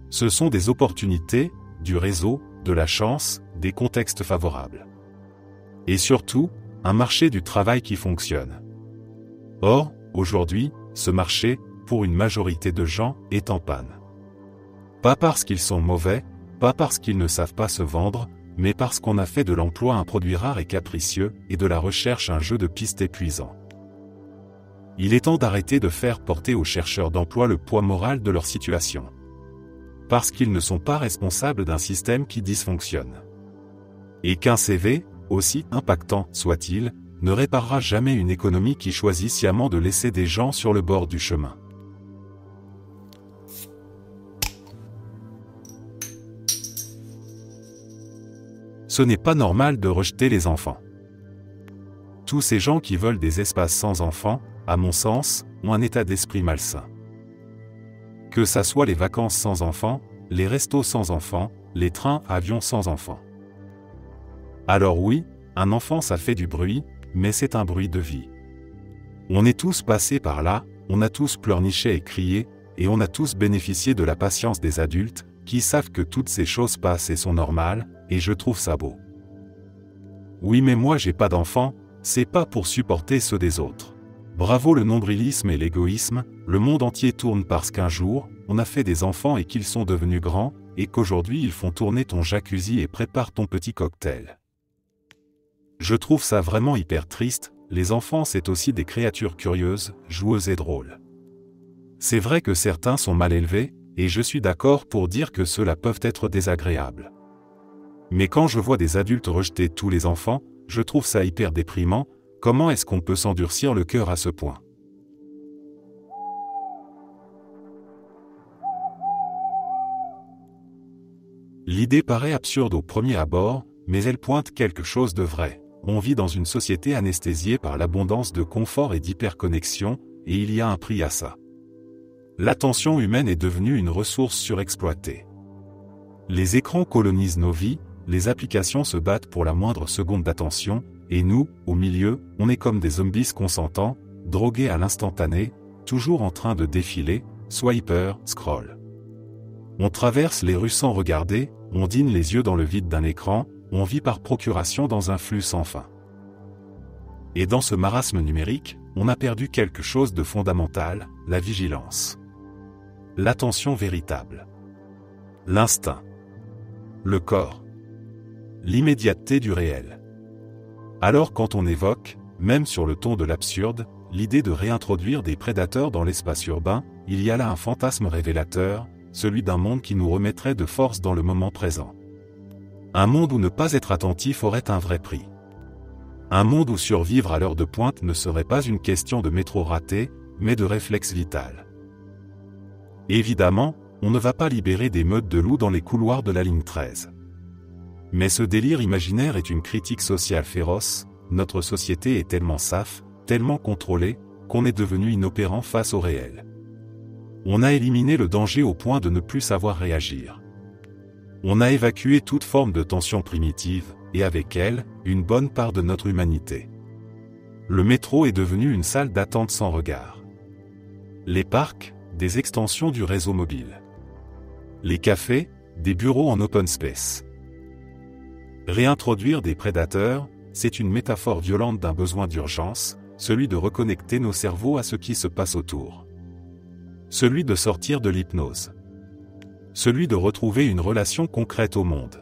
Ce sont des opportunités, du réseau, de la chance, des contextes favorables. Et surtout, un marché du travail qui fonctionne. Or, aujourd'hui, ce marché, pour une majorité de gens, est en panne. Pas parce qu'ils sont mauvais, pas parce qu'ils ne savent pas se vendre, mais parce qu'on a fait de l'emploi un produit rare et capricieux, et de la recherche un jeu de piste épuisant. Il est temps d'arrêter de faire porter aux chercheurs d'emploi le poids moral de leur situation. Parce qu'ils ne sont pas responsables d'un système qui dysfonctionne. Et qu'un CV, aussi impactant soit-il, ne réparera jamais une économie qui choisit sciemment de laisser des gens sur le bord du chemin. Ce n'est pas normal de rejeter les enfants. Tous ces gens qui veulent des espaces sans enfants, à mon sens, ont un état d'esprit malsain. Que ça soit les vacances sans enfants, les restos sans enfants, les trains, avions sans enfants. Alors oui, un enfant ça fait du bruit, mais c'est un bruit de vie. On est tous passés par là, on a tous pleurniché et crié, et on a tous bénéficié de la patience des adultes, qui savent que toutes ces choses passent et sont normales, et je trouve ça beau. Oui mais moi j'ai pas d'enfants, c'est pas pour supporter ceux des autres. Bravo le nombrilisme et l'égoïsme, le monde entier tourne parce qu'un jour, on a fait des enfants et qu'ils sont devenus grands, et qu'aujourd'hui ils font tourner ton jacuzzi et préparent ton petit cocktail. Je trouve ça vraiment hyper triste, les enfants c'est aussi des créatures curieuses, joueuses et drôles. C'est vrai que certains sont mal élevés, et je suis d'accord pour dire que ceux-là peuvent être désagréables. Mais quand je vois des adultes rejeter tous les enfants, je trouve ça hyper déprimant. Comment est-ce qu'on peut s'endurcir le cœur à ce point ? L'idée paraît absurde au premier abord, mais elle pointe quelque chose de vrai. On vit dans une société anesthésiée par l'abondance de confort et d'hyperconnexion, et il y a un prix à ça. L'attention humaine est devenue une ressource surexploitée. Les écrans colonisent nos vies, les applications se battent pour la moindre seconde d'attention, et nous, au milieu, on est comme des zombies consentants, drogués à l'instantané, toujours en train de défiler, swiper, scroll. On traverse les rues sans regarder, on dîne les yeux dans le vide d'un écran, on vit par procuration dans un flux sans fin. Et dans ce marasme numérique, on a perdu quelque chose de fondamental, la vigilance. L'attention véritable. L'instinct. Le corps. L'immédiateté du réel. Alors quand on évoque, même sur le ton de l'absurde, l'idée de réintroduire des prédateurs dans l'espace urbain, il y a là un fantasme révélateur, celui d'un monde qui nous remettrait de force dans le moment présent. Un monde où ne pas être attentif aurait un vrai prix. Un monde où survivre à l'heure de pointe ne serait pas une question de métro raté, mais de réflexe vital. Évidemment, on ne va pas libérer des meutes de loups dans les couloirs de la ligne 13. Mais ce délire imaginaire est une critique sociale féroce. Notre société est tellement safe, tellement contrôlée, qu'on est devenu inopérant face au réel. On a éliminé le danger au point de ne plus savoir réagir. On a évacué toute forme de tension primitive, et avec elle, une bonne part de notre humanité. Le métro est devenu une salle d'attente sans regard. Les parcs, des extensions du réseau mobile. Les cafés, des bureaux en open space. Réintroduire des prédateurs, c'est une métaphore violente d'un besoin d'urgence, celui de reconnecter nos cerveaux à ce qui se passe autour. Celui de sortir de l'hypnose. Celui de retrouver une relation concrète au monde.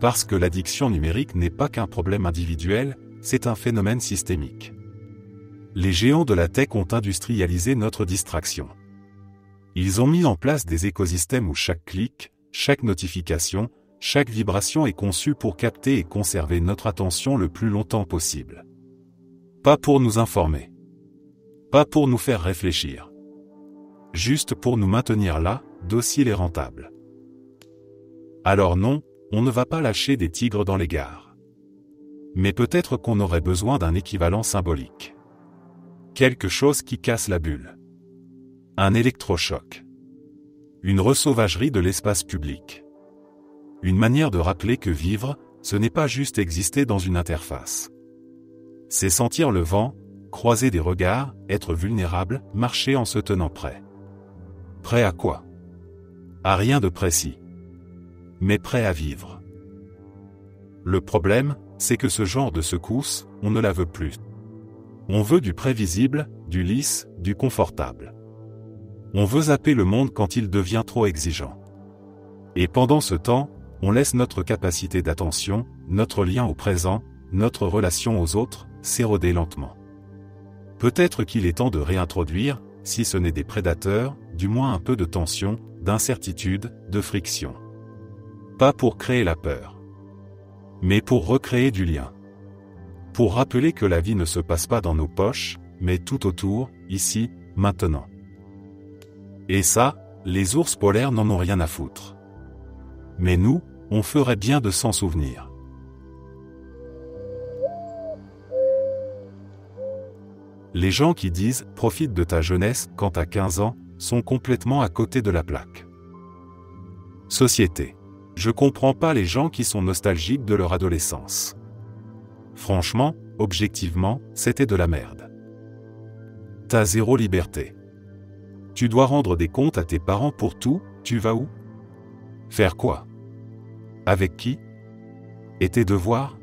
Parce que l'addiction numérique n'est pas qu'un problème individuel, c'est un phénomène systémique. Les géants de la tech ont industrialisé notre distraction. Ils ont mis en place des écosystèmes où chaque clic, chaque notification, chaque vibration est conçue pour capter et conserver notre attention le plus longtemps possible. Pas pour nous informer. Pas pour nous faire réfléchir. Juste pour nous maintenir là, dociles et rentables. Alors non, on ne va pas lâcher des tigres dans les gares. Mais peut-être qu'on aurait besoin d'un équivalent symbolique. Quelque chose qui casse la bulle. Un électrochoc. Une resauvagerie de l'espace public. Une manière de rappeler que vivre, ce n'est pas juste exister dans une interface. C'est sentir le vent, croiser des regards, être vulnérable, marcher en se tenant prêt. Prêt à quoi? À rien de précis. Mais prêt à vivre. Le problème, c'est que ce genre de secousse, on ne la veut plus. On veut du prévisible, du lisse, du confortable. On veut zapper le monde quand il devient trop exigeant. Et pendant ce temps, on laisse notre capacité d'attention, notre lien au présent, notre relation aux autres, s'éroder lentement. Peut-être qu'il est temps de réintroduire, si ce n'est des prédateurs, du moins un peu de tension, d'incertitude, de friction. Pas pour créer la peur. Mais pour recréer du lien. Pour rappeler que la vie ne se passe pas dans nos poches, mais tout autour, ici, maintenant. Et ça, les ours polaires n'en ont rien à foutre. Mais nous, on ferait bien de s'en souvenir. Les gens qui disent « profite de ta jeunesse » quand t'as 15 ans, sont complètement à côté de la plaque. Société. Je comprends pas les gens qui sont nostalgiques de leur adolescence. Franchement, objectivement, c'était de la merde. T'as zéro liberté. Tu dois rendre des comptes à tes parents pour tout, tu vas où? Faire quoi? Avec qui? Et tes devoirs?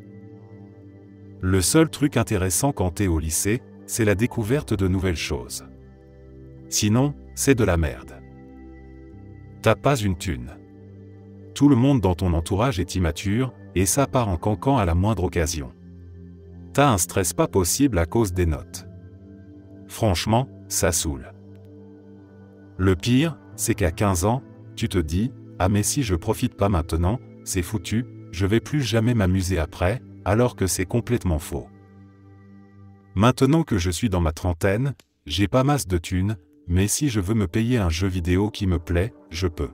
Le seul truc intéressant quand t'es au lycée, c'est la découverte de nouvelles choses. Sinon, c'est de la merde. T'as pas une thune. Tout le monde dans ton entourage est immature, et ça part en cancan à la moindre occasion. T'as un stress pas possible à cause des notes. Franchement, ça saoule. Le pire, c'est qu'à 15 ans, tu te dis « Ah mais si je profite pas maintenant, c'est foutu, je vais plus jamais m'amuser après », alors que c'est complètement faux. Maintenant que je suis dans ma trentaine, j'ai pas masse de thunes, mais si je veux me payer un jeu vidéo qui me plaît, je peux.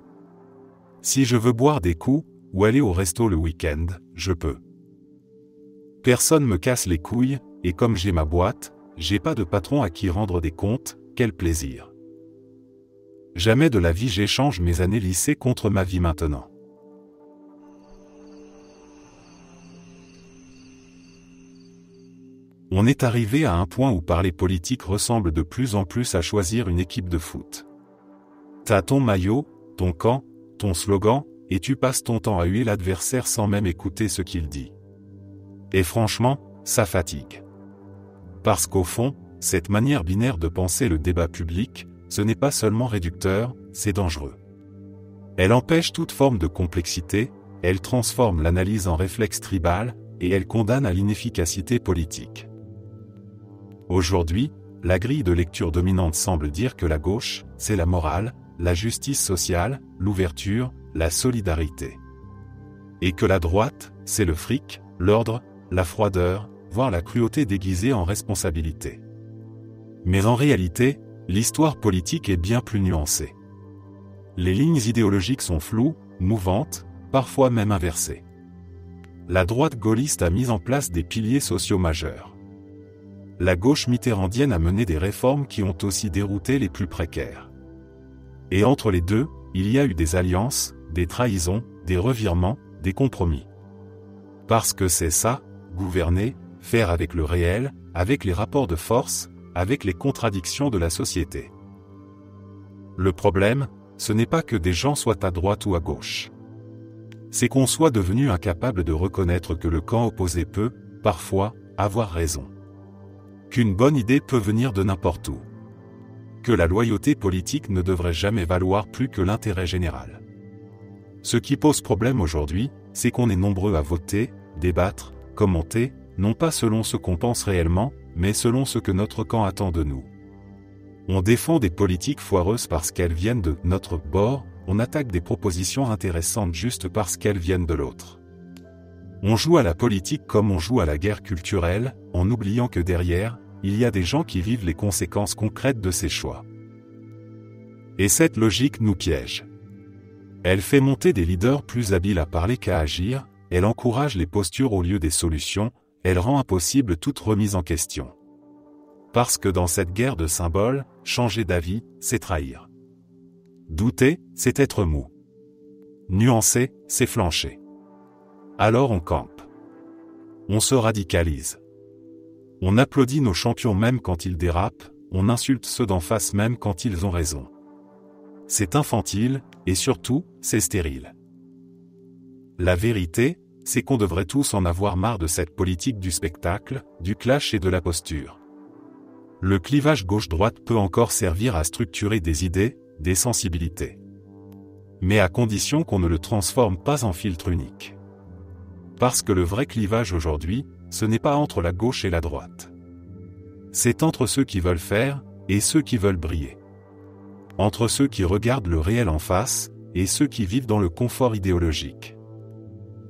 Si je veux boire des coups, ou aller au resto le week-end, je peux. Personne me casse les couilles, et comme j'ai ma boîte, j'ai pas de patron à qui rendre des comptes, quel plaisir. Jamais de la vie j'échange mes années lycée contre ma vie maintenant. On est arrivé à un point où parler politique ressemble de plus en plus à choisir une équipe de foot. T'as ton maillot, ton camp, ton slogan, et tu passes ton temps à huer l'adversaire sans même écouter ce qu'il dit. Et franchement, ça fatigue. Parce qu'au fond, cette manière binaire de penser le débat public, ce n'est pas seulement réducteur, c'est dangereux. Elle empêche toute forme de complexité, elle transforme l'analyse en réflexe tribal, et elle condamne à l'inefficacité politique. Aujourd'hui, la grille de lecture dominante semble dire que la gauche, c'est la morale, la justice sociale, l'ouverture, la solidarité. Et que la droite, c'est le fric, l'ordre, la froideur, voir la cruauté déguisée en responsabilité. Mais en réalité, l'histoire politique est bien plus nuancée. Les lignes idéologiques sont floues, mouvantes, parfois même inversées. La droite gaulliste a mis en place des piliers sociaux majeurs. La gauche mitterrandienne a mené des réformes qui ont aussi dérouté les plus précaires. Et entre les deux, il y a eu des alliances, des trahisons, des revirements, des compromis. Parce que c'est ça, gouverner, faire avec le réel, avec les rapports de force, avec les contradictions de la société. Le problème, ce n'est pas que des gens soient à droite ou à gauche. C'est qu'on soit devenu incapable de reconnaître que le camp opposé peut, parfois, avoir raison. Qu'une bonne idée peut venir de n'importe où. Que la loyauté politique ne devrait jamais valoir plus que l'intérêt général. Ce qui pose problème aujourd'hui, c'est qu'on est nombreux à voter, débattre, commenter, non pas selon ce qu'on pense réellement, mais selon ce que notre camp attend de nous. On défend des politiques foireuses parce qu'elles viennent de notre bord, on attaque des propositions intéressantes juste parce qu'elles viennent de l'autre. On joue à la politique comme on joue à la guerre culturelle, en oubliant que derrière, il y a des gens qui vivent les conséquences concrètes de ces choix. Et cette logique nous piège. Elle fait monter des leaders plus habiles à parler qu'à agir, elle encourage les postures au lieu des solutions, elle rend impossible toute remise en question. Parce que dans cette guerre de symboles, changer d'avis, c'est trahir. Douter, c'est être mou. Nuancer, c'est flancher. Alors on campe. On se radicalise. On applaudit nos champions même quand ils dérapent, on insulte ceux d'en face même quand ils ont raison. C'est infantile, et surtout, c'est stérile. La vérité, c'est qu'on devrait tous en avoir marre de cette politique du spectacle, du clash et de la posture. Le clivage gauche-droite peut encore servir à structurer des idées, des sensibilités. Mais à condition qu'on ne le transforme pas en filtre unique. Parce que le vrai clivage aujourd'hui, ce n'est pas entre la gauche et la droite. C'est entre ceux qui veulent faire, et ceux qui veulent briller. Entre ceux qui regardent le réel en face, et ceux qui vivent dans le confort idéologique.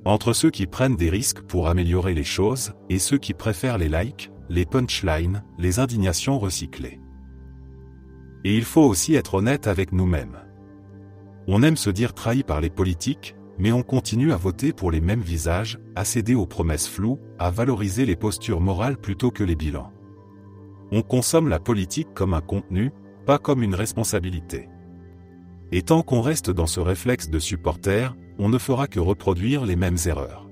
Entre ceux qui prennent des risques pour améliorer les choses, et ceux qui préfèrent les likes, les punchlines, les indignations recyclées. Et il faut aussi être honnête avec nous-mêmes. On aime se dire trahi par les politiques, mais on continue à voter pour les mêmes visages, à céder aux promesses floues, à valoriser les postures morales plutôt que les bilans. On consomme la politique comme un contenu, pas comme une responsabilité. Et tant qu'on reste dans ce réflexe de supporter, on ne fera que reproduire les mêmes erreurs.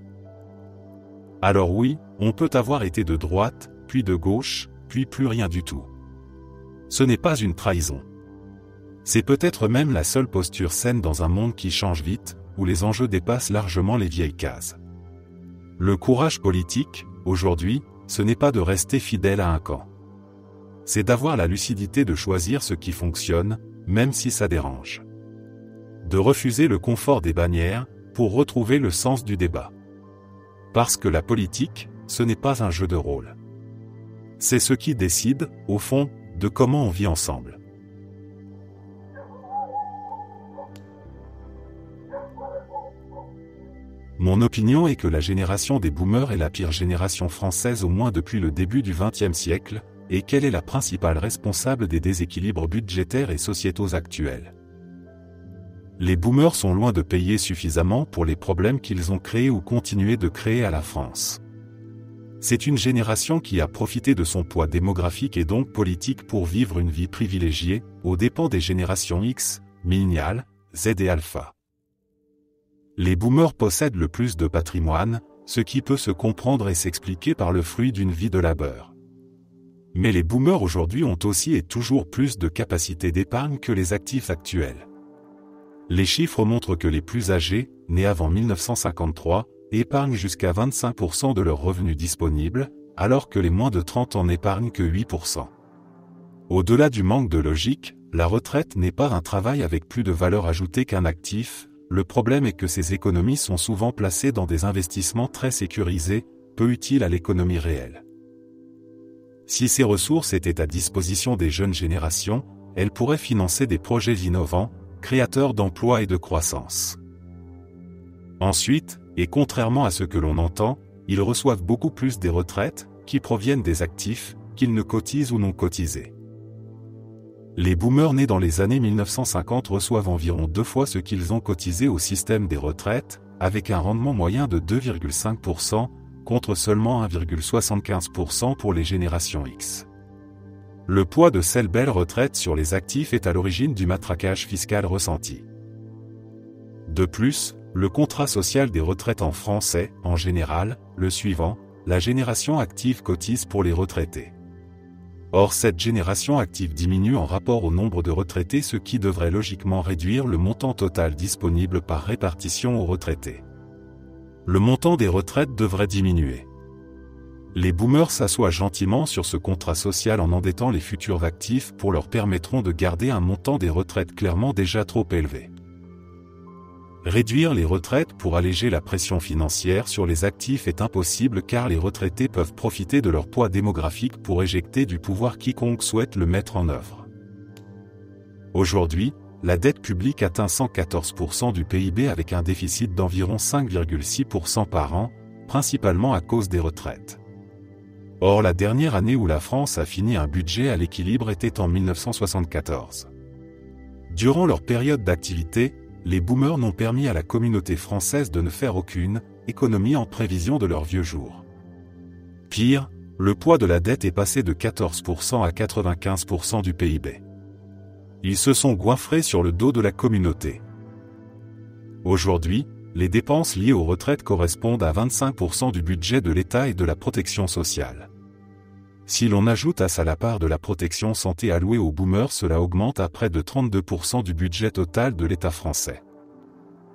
Alors oui, on peut avoir été de droite, puis de gauche, puis plus rien du tout. Ce n'est pas une trahison. C'est peut-être même la seule posture saine dans un monde qui change vite, où les enjeux dépassent largement les vieilles cases. Le courage politique, aujourd'hui, ce n'est pas de rester fidèle à un camp. C'est d'avoir la lucidité de choisir ce qui fonctionne, même si ça dérange. De refuser le confort des bannières, pour retrouver le sens du débat. Parce que la politique, ce n'est pas un jeu de rôle. C'est ce qui décide, au fond, de comment on vit ensemble. Mon opinion est que la génération des boomers est la pire génération française au moins depuis le début du XXe siècle, et qu'elle est la principale responsable des déséquilibres budgétaires et sociétaux actuels. Les boomers sont loin de payer suffisamment pour les problèmes qu'ils ont créés ou continué de créer à la France. C'est une génération qui a profité de son poids démographique et donc politique pour vivre une vie privilégiée, aux dépens des générations X, Millennials, Z et Alpha. Les boomers possèdent le plus de patrimoine, ce qui peut se comprendre et s'expliquer par le fruit d'une vie de labeur. Mais les boomers aujourd'hui ont aussi et toujours plus de capacité d'épargne que les actifs actuels. Les chiffres montrent que les plus âgés, nés avant 1953, épargnent jusqu'à 25% de leurs revenus disponibles, alors que les moins de 30 ans n'épargnent que 8%. Au-delà du manque de logique, la retraite n'est pas un travail avec plus de valeur ajoutée qu'un actif, le problème est que ces économies sont souvent placées dans des investissements très sécurisés, peu utiles à l'économie réelle. Si ces ressources étaient à disposition des jeunes générations, elles pourraient financer des projets innovants, créateurs d'emplois et de croissance. Ensuite, et contrairement à ce que l'on entend, ils reçoivent beaucoup plus des retraites, qui proviennent des actifs, qu'ils ne cotisent ou non cotisés. Les boomers nés dans les années 1950 reçoivent environ 2 fois ce qu'ils ont cotisé au système des retraites, avec un rendement moyen de 2,5%, contre seulement 1,75% pour les générations X. Le poids de ces belles retraites sur les actifs est à l'origine du matraquage fiscal ressenti. De plus, le contrat social des retraites en France est, en général, le suivant: la génération active cotise pour les retraités. Or cette génération active diminue en rapport au nombre de retraités, ce qui devrait logiquement réduire le montant total disponible par répartition aux retraités. Le montant des retraites devrait diminuer. Les boomers s'assoient gentiment sur ce contrat social en endettant les futurs actifs pour leur permettront de garder un montant des retraites clairement déjà trop élevé. Réduire les retraites pour alléger la pression financière sur les actifs est impossible car les retraités peuvent profiter de leur poids démographique pour éjecter du pouvoir quiconque souhaite le mettre en œuvre. Aujourd'hui, la dette publique atteint 114% du PIB avec un déficit d'environ 5,6% par an, principalement à cause des retraites. Or la dernière année où la France a fini un budget à l'équilibre était en 1974. Durant leur période d'activité, les boomers n'ont permis à la communauté française de ne faire aucune économie en prévision de leurs vieux jours. Pire, le poids de la dette est passé de 14% à 95% du PIB. Ils se sont goinfrés sur le dos de la communauté. Aujourd'hui, les dépenses liées aux retraites correspondent à 25% du budget de l'État et de la protection sociale. Si l'on ajoute à ça la part de la protection santé allouée aux boomers, cela augmente à près de 32% du budget total de l'État français.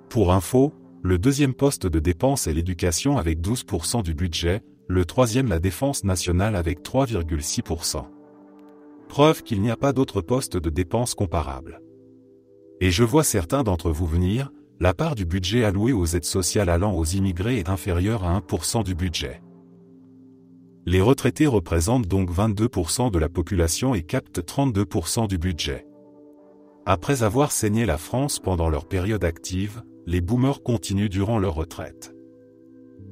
Pour info, le deuxième poste de dépense est l'éducation avec 12% du budget, le troisième la défense nationale avec 3,6%. Preuve qu'il n'y a pas d'autre poste de dépense comparable. Et je vois certains d'entre vous venir, la part du budget alloué aux aides sociales allant aux immigrés est inférieure à 1% du budget. Les retraités représentent donc 22% de la population et captent 32% du budget. Après avoir saigné la France pendant leur période active, les boomers continuent durant leur retraite.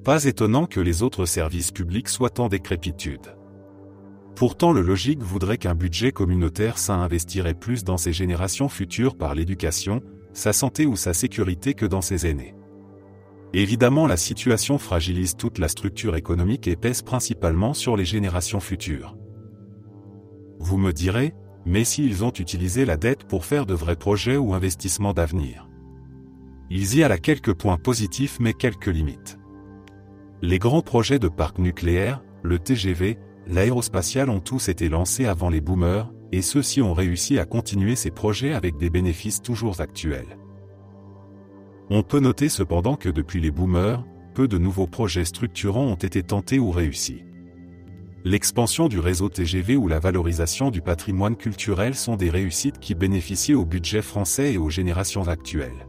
Pas étonnant que les autres services publics soient en décrépitude. Pourtant le logique voudrait qu'un budget communautaire sain investirait plus dans ses générations futures par l'éducation, sa santé ou sa sécurité que dans ses aînés. Évidemment la situation fragilise toute la structure économique et pèse principalement sur les générations futures. Vous me direz, mais s'ils ont utilisé la dette pour faire de vrais projets ou investissements d'avenir. Il y a là quelques points positifs mais quelques limites. Les grands projets de parcs nucléaires, le TGV, l'aérospatial ont tous été lancés avant les boomers, et ceux-ci ont réussi à continuer ces projets avec des bénéfices toujours actuels. On peut noter cependant que depuis les boomers, peu de nouveaux projets structurants ont été tentés ou réussis. L'expansion du réseau TGV ou la valorisation du patrimoine culturel sont des réussites qui bénéficient au budget français et aux générations actuelles.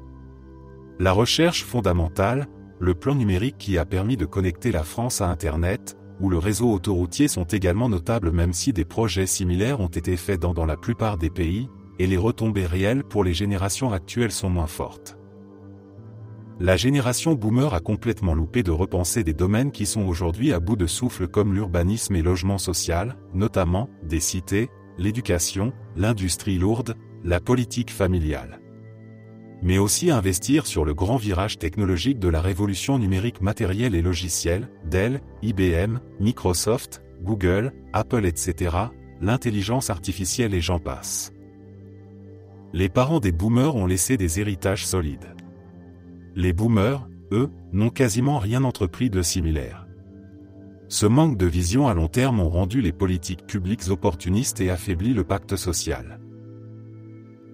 La recherche fondamentale, le plan numérique qui a permis de connecter la France à Internet, ou le réseau autoroutier sont également notables même si des projets similaires ont été faits dans la plupart des pays, et les retombées réelles pour les générations actuelles sont moins fortes. La génération boomer a complètement loupé de repenser des domaines qui sont aujourd'hui à bout de souffle comme l'urbanisme et logement social, notamment des cités, l'éducation, l'industrie lourde, la politique familiale. Mais aussi investir sur le grand virage technologique de la révolution numérique matérielle et logicielle, Dell, IBM, Microsoft, Google, Apple etc., l'intelligence artificielle et j'en passe. Les parents des boomers ont laissé des héritages solides. Les boomers, eux, n'ont quasiment rien entrepris de similaire. Ce manque de vision à long terme ont rendu les politiques publiques opportunistes et affaibli le pacte social.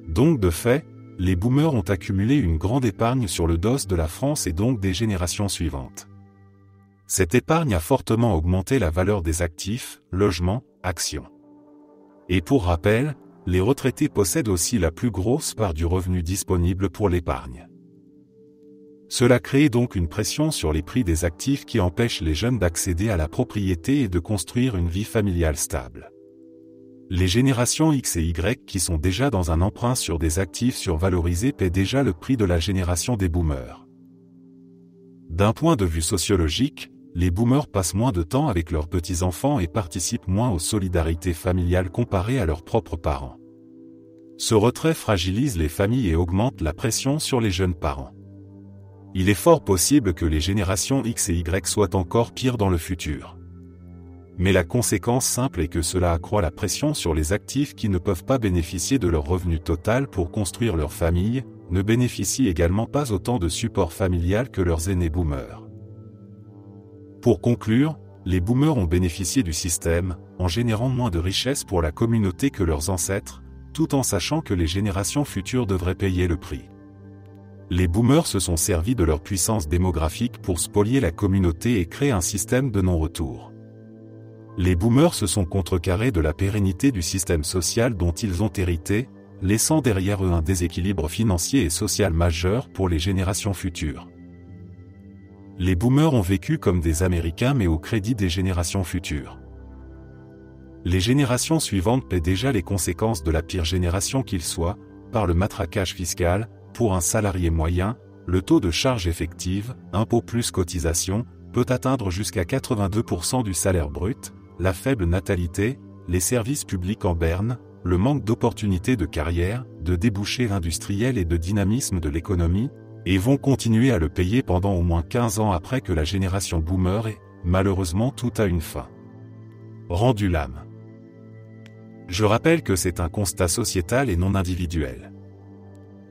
Donc de fait, les boomers ont accumulé une grande épargne sur le dos de la France et donc des générations suivantes. Cette épargne a fortement augmenté la valeur des actifs, logements, actions. Et pour rappel, les retraités possèdent aussi la plus grosse part du revenu disponible pour l'épargne. Cela crée donc une pression sur les prix des actifs qui empêche les jeunes d'accéder à la propriété et de construire une vie familiale stable. Les générations X et Y qui sont déjà dans un emprunt sur des actifs survalorisés paient déjà le prix de la génération des boomers. D'un point de vue sociologique, les boomers passent moins de temps avec leurs petits-enfants et participent moins aux solidarités familiales comparées à leurs propres parents. Ce retrait fragilise les familles et augmente la pression sur les jeunes parents. Il est fort possible que les générations X et Y soient encore pires dans le futur. Mais la conséquence simple est que cela accroît la pression sur les actifs qui ne peuvent pas bénéficier de leur revenu total pour construire leur famille, ne bénéficient également pas autant de support familial que leurs aînés boomers. Pour conclure, les boomers ont bénéficié du système, en générant moins de richesses pour la communauté que leurs ancêtres, tout en sachant que les générations futures devraient payer le prix. Les boomers se sont servis de leur puissance démographique pour spolier la communauté et créer un système de non-retour. Les boomers se sont contrecarrés de la pérennité du système social dont ils ont hérité, laissant derrière eux un déséquilibre financier et social majeur pour les générations futures. Les boomers ont vécu comme des Américains mais au crédit des générations futures. Les générations suivantes paient déjà les conséquences de la pire génération qu'ils soient, par le matraquage fiscal. Pour un salarié moyen, le taux de charge effective, impôt plus cotisation, peut atteindre jusqu'à 82% du salaire brut, la faible natalité, les services publics en berne, le manque d'opportunités de carrière, de débouchés industriels et de dynamisme de l'économie, et vont continuer à le payer pendant au moins 15 ans après que la génération boomer ait, malheureusement, tout a une fin. Rendu l'âme. Je rappelle que c'est un constat sociétal et non individuel.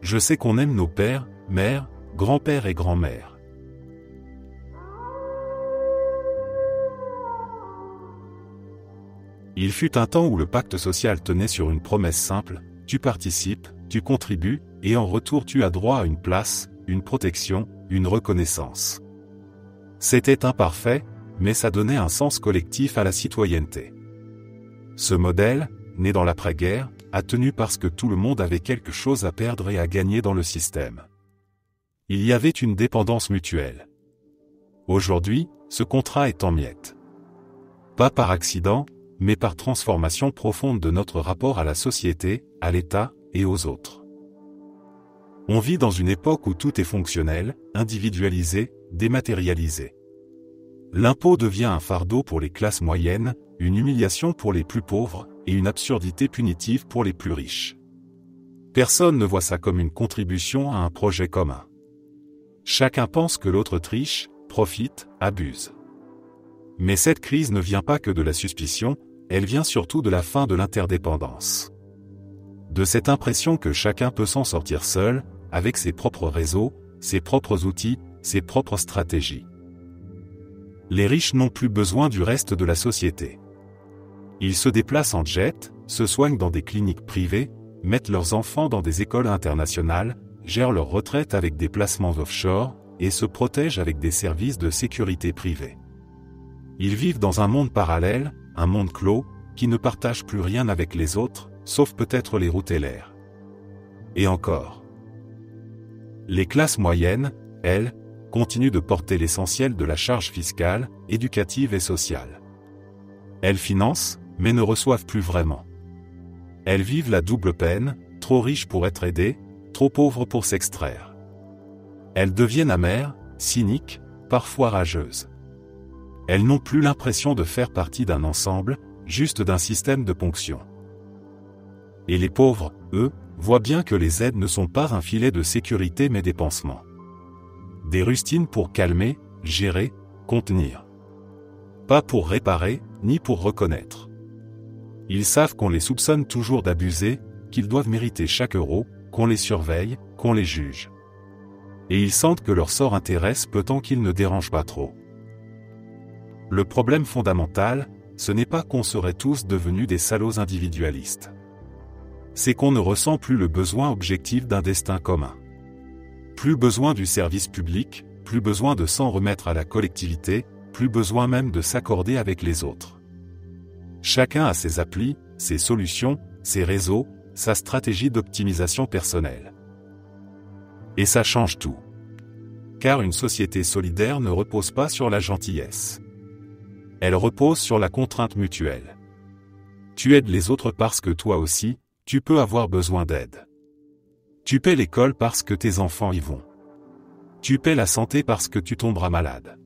Je sais qu'on aime nos pères, mères, grands-pères et grands-mères. Il fut un temps où le pacte social tenait sur une promesse simple, tu participes, tu contribues, et en retour tu as droit à une place, une protection, une reconnaissance. C'était imparfait, mais ça donnait un sens collectif à la citoyenneté. Ce modèle, né dans l'après-guerre, a tenu parce que tout le monde avait quelque chose à perdre et à gagner dans le système. Il y avait une dépendance mutuelle. Aujourd'hui, ce contrat est en miettes. Pas par accident, mais par transformation profonde de notre rapport à la société, à l'État et aux autres. On vit dans une époque où tout est fonctionnel, individualisé, dématérialisé. L'impôt devient un fardeau pour les classes moyennes, une humiliation pour les plus pauvres, et une absurdité punitive pour les plus riches. Personne ne voit ça comme une contribution à un projet commun. Chacun pense que l'autre triche, profite, abuse. Mais cette crise ne vient pas que de la suspicion, elle vient surtout de la fin de l'interdépendance. De cette impression que chacun peut s'en sortir seul, avec ses propres réseaux, ses propres outils, ses propres stratégies. Les riches n'ont plus besoin du reste de la société. Ils se déplacent en jet, se soignent dans des cliniques privées, mettent leurs enfants dans des écoles internationales, gèrent leur retraite avec des placements offshore, et se protègent avec des services de sécurité privés. Ils vivent dans un monde parallèle, un monde clos, qui ne partage plus rien avec les autres, sauf peut-être les routes et l'air. Et encore. Les classes moyennes, elles, continuent de porter l'essentiel de la charge fiscale, éducative et sociale. Elles financent, mais ne reçoivent plus vraiment. Elles vivent la double peine, trop riches pour être aidées, trop pauvres pour s'extraire. Elles deviennent amères, cyniques, parfois rageuses. Elles n'ont plus l'impression de faire partie d'un ensemble, juste d'un système de ponction. Et les pauvres, eux, voient bien que les aides ne sont pas un filet de sécurité mais des pansements. Des rustines pour calmer, gérer, contenir. Pas pour réparer, ni pour reconnaître. Ils savent qu'on les soupçonne toujours d'abuser, qu'ils doivent mériter chaque euro, qu'on les surveille, qu'on les juge. Et ils sentent que leur sort intéresse peu tant qu'ils ne dérangent pas trop. Le problème fondamental, ce n'est pas qu'on serait tous devenus des salauds individualistes. C'est qu'on ne ressent plus le besoin objectif d'un destin commun. Plus besoin du service public, plus besoin de s'en remettre à la collectivité, plus besoin même de s'accorder avec les autres. Chacun a ses applis, ses solutions, ses réseaux, sa stratégie d'optimisation personnelle. Et ça change tout. Car une société solidaire ne repose pas sur la gentillesse. Elle repose sur la contrainte mutuelle. Tu aides les autres parce que toi aussi, tu peux avoir besoin d'aide. Tu paies l'école parce que tes enfants y vont. Tu paies la santé parce que tu tomberas malade.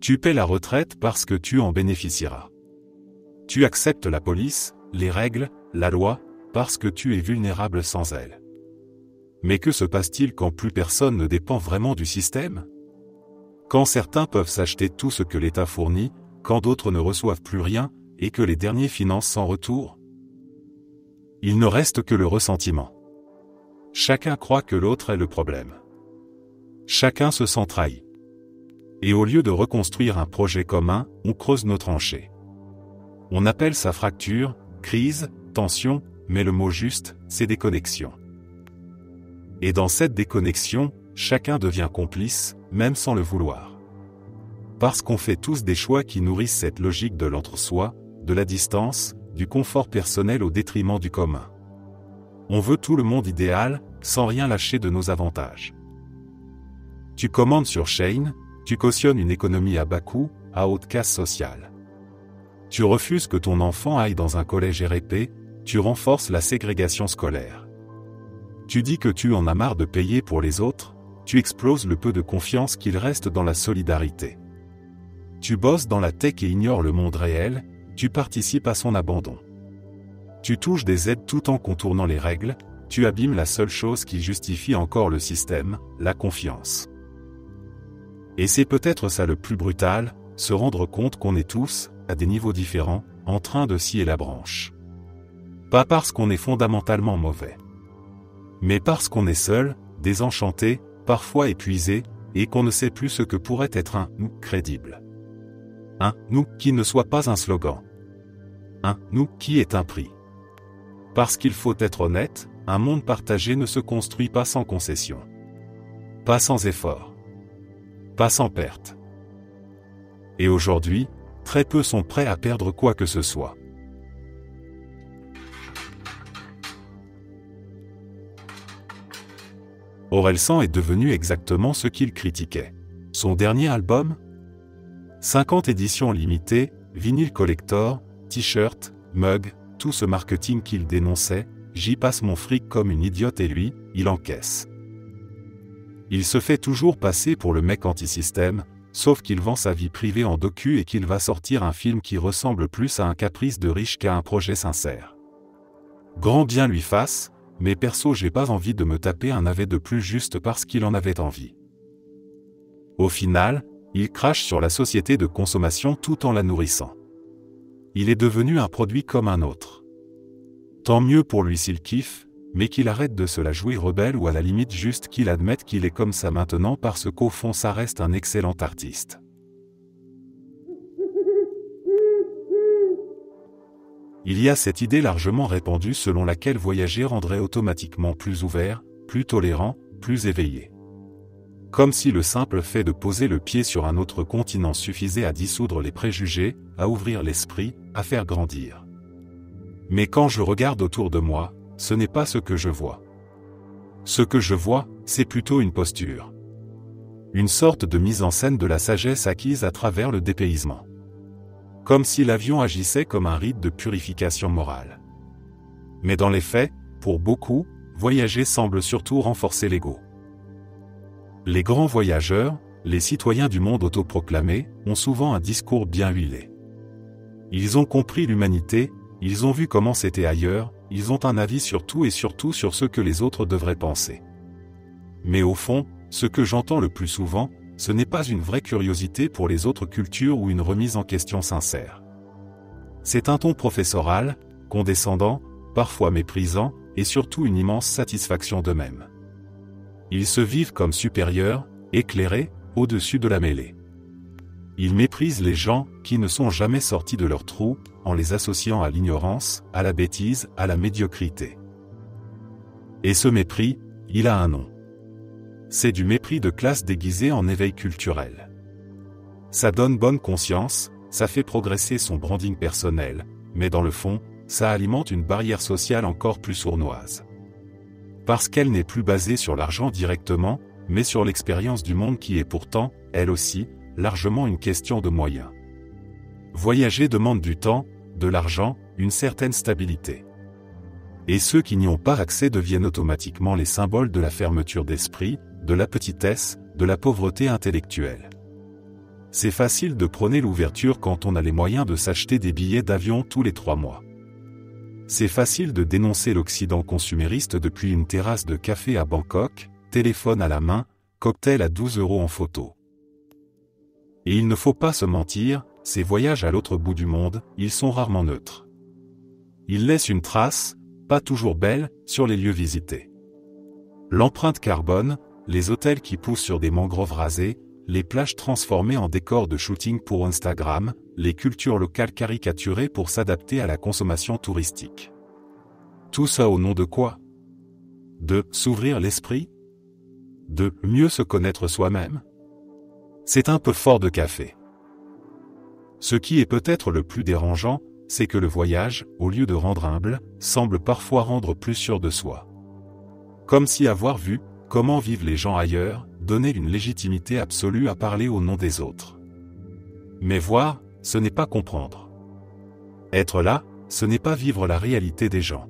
Tu paies la retraite parce que tu en bénéficieras. Tu acceptes la police, les règles, la loi, parce que tu es vulnérable sans elle. Mais que se passe-t-il quand plus personne ne dépend vraiment du système? Quand certains peuvent s'acheter tout ce que l'État fournit, quand d'autres ne reçoivent plus rien, et que les derniers financent sans retour? Il ne reste que le ressentiment. Chacun croit que l'autre est le problème. Chacun se sent trahi. Et au lieu de reconstruire un projet commun, on creuse nos tranchées. On appelle ça fracture, crise, tension, mais le mot juste, c'est déconnexion. Et dans cette déconnexion, chacun devient complice, même sans le vouloir. Parce qu'on fait tous des choix qui nourrissent cette logique de l'entre-soi, de la distance, du confort personnel au détriment du commun. On veut tout le monde idéal, sans rien lâcher de nos avantages. Tu commandes sur Shein, tu cautionnes une économie à bas coût, à haute casse sociale. Tu refuses que ton enfant aille dans un collège RP, tu renforces la ségrégation scolaire. Tu dis que tu en as marre de payer pour les autres, tu exploses le peu de confiance qu'il reste dans la solidarité. Tu bosses dans la tech et ignores le monde réel, tu participes à son abandon. Tu touches des aides tout en contournant les règles, tu abîmes la seule chose qui justifie encore le système, la confiance. Et c'est peut-être ça le plus brutal, se rendre compte qu'on est tous, à des niveaux différents, en train de scier la branche. Pas parce qu'on est fondamentalement mauvais. Mais parce qu'on est seul, désenchanté, parfois épuisé, et qu'on ne sait plus ce que pourrait être un « nous » crédible. Un « nous » qui ne soit pas un slogan. Un « nous » qui est un prix. Parce qu'il faut être honnête, un monde partagé ne se construit pas sans concession. Pas sans effort. Pas sans perte. Et aujourd'hui, très peu sont prêts à perdre quoi que ce soit. Orelsan est devenu exactement ce qu'il critiquait. Son dernier album ? 50 éditions limitées, vinyle collector, t-shirt, mug, tout ce marketing qu'il dénonçait, j'y passe mon fric comme une idiote et lui, il encaisse. Il se fait toujours passer pour le mec anti-système, sauf qu'il vend sa vie privée en docu et qu'il va sortir un film qui ressemble plus à un caprice de riche qu'à un projet sincère. Grand bien lui fasse, mais perso j'ai pas envie de me taper un navet de plus juste parce qu'il en avait envie. Au final, il crache sur la société de consommation tout en la nourrissant. Il est devenu un produit comme un autre. Tant mieux pour lui s'il kiffe, mais qu'il arrête de se la jouer rebelle ou à la limite juste qu'il admette qu'il est comme ça maintenant parce qu'au fond ça reste un excellent artiste. Il y a cette idée largement répandue selon laquelle voyager rendrait automatiquement plus ouvert, plus tolérant, plus éveillé. Comme si le simple fait de poser le pied sur un autre continent suffisait à dissoudre les préjugés, à ouvrir l'esprit, à faire grandir. Mais quand je regarde autour de moi, ce n'est pas ce que je vois. Ce que je vois, c'est plutôt une posture. Une sorte de mise en scène de la sagesse acquise à travers le dépaysement. Comme si l'avion agissait comme un rite de purification morale. Mais dans les faits, pour beaucoup, voyager semble surtout renforcer l'ego. Les grands voyageurs, les citoyens du monde autoproclamés, ont souvent un discours bien huilé. Ils ont compris l'humanité, ils ont vu comment c'était ailleurs, ils ont un avis sur tout et surtout sur ce que les autres devraient penser. Mais au fond, ce que j'entends le plus souvent, ce n'est pas une vraie curiosité pour les autres cultures ou une remise en question sincère. C'est un ton professoral, condescendant, parfois méprisant, et surtout une immense satisfaction d'eux-mêmes. Ils se vivent comme supérieurs, éclairés, au-dessus de la mêlée. Ils méprisent les gens qui ne sont jamais sortis de leur trou, en les associant à l'ignorance, à la bêtise, à la médiocrité. Et ce mépris, il a un nom. C'est du mépris de classe déguisé en éveil culturel. Ça donne bonne conscience, ça fait progresser son branding personnel, mais dans le fond, ça alimente une barrière sociale encore plus sournoise. Parce qu'elle n'est plus basée sur l'argent directement, mais sur l'expérience du monde qui est pourtant, elle aussi, largement une question de moyens. Voyager demande du temps, de l'argent, une certaine stabilité. Et ceux qui n'y ont pas accès deviennent automatiquement les symboles de la fermeture d'esprit, de la petitesse, de la pauvreté intellectuelle. C'est facile de prôner l'ouverture quand on a les moyens de s'acheter des billets d'avion tous les 3 mois. C'est facile de dénoncer l'Occident consumériste depuis une terrasse de café à Bangkok, téléphone à la main, cocktail à 12 € en photo. Et il ne faut pas se mentir, ces voyages à l'autre bout du monde, ils sont rarement neutres. Ils laissent une trace, pas toujours belle, sur les lieux visités. L'empreinte carbone, les hôtels qui poussent sur des mangroves rasées, les plages transformées en décors de shooting pour Instagram, les cultures locales caricaturées pour s'adapter à la consommation touristique. Tout ça au nom de quoi? De s'ouvrir l'esprit? De mieux se connaître soi-même? C'est un peu fort de café. Ce qui est peut-être le plus dérangeant, c'est que le voyage, au lieu de rendre humble, semble parfois rendre plus sûr de soi. Comme si avoir vu comment vivent les gens ailleurs donnait une légitimité absolue à parler au nom des autres. Mais voir, ce n'est pas comprendre. Être là, ce n'est pas vivre la réalité des gens.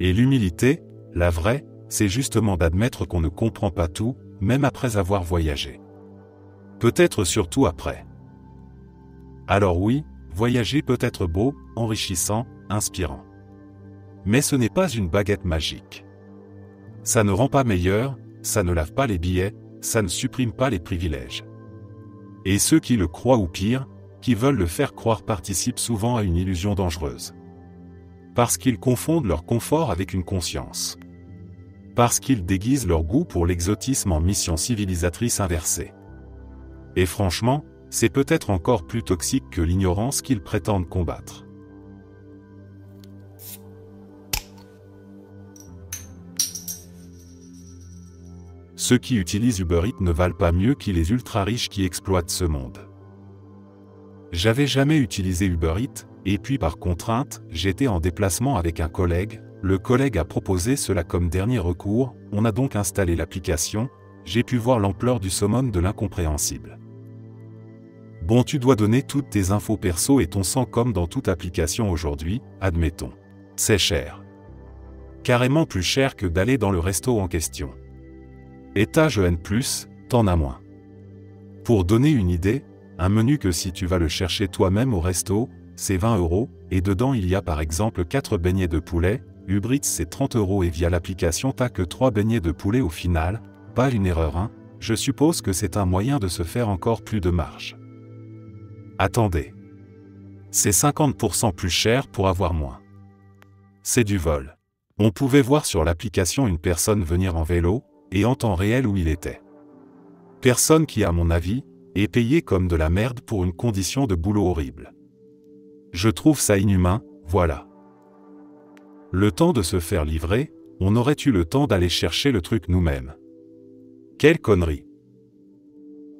Et l'humilité, la vraie, c'est justement d'admettre qu'on ne comprend pas tout, même après avoir voyagé. Peut-être surtout après. Alors oui, voyager peut être beau, enrichissant, inspirant. Mais ce n'est pas une baguette magique. Ça ne rend pas meilleur, ça ne lave pas les billets, ça ne supprime pas les privilèges. Et ceux qui le croient ou pire, qui veulent le faire croire participent souvent à une illusion dangereuse. Parce qu'ils confondent leur confort avec une conscience. Parce qu'ils déguisent leur goût pour l'exotisme en mission civilisatrice inversée. Et franchement, c'est peut-être encore plus toxique que l'ignorance qu'ils prétendent combattre. Ceux qui utilisent Uber Eats ne valent pas mieux que les ultra-riches qui exploitent ce monde. J'avais jamais utilisé Uber Eats, et puis par contrainte, j'étais en déplacement avec un collègue, le collègue a proposé cela comme dernier recours, on a donc installé l'application, j'ai pu voir l'ampleur du summum de l'incompréhensible. Bon, tu dois donner toutes tes infos perso et ton sang comme dans toute application aujourd'hui, admettons. C'est cher. Carrément plus cher que d'aller dans le resto en question. Étage N+, t'en as moins. Pour donner une idée, un menu que si tu vas le chercher toi-même au resto, c'est 20 €, et dedans il y a par exemple 4 beignets de poulet, Uber Eats c'est 30 € et via l'application t'as que 3 beignets de poulet au final, pas une erreur hein, je suppose que c'est un moyen de se faire encore plus de marge. Attendez. C'est 50% plus cher pour avoir moins. C'est du vol. On pouvait voir sur l'application une personne venir en vélo, et en temps réel où il était. Personne qui, à mon avis, est payé comme de la merde pour une condition de boulot horrible. Je trouve ça inhumain, voilà. Le temps de se faire livrer, on aurait eu le temps d'aller chercher le truc nous-mêmes. Quelle connerie!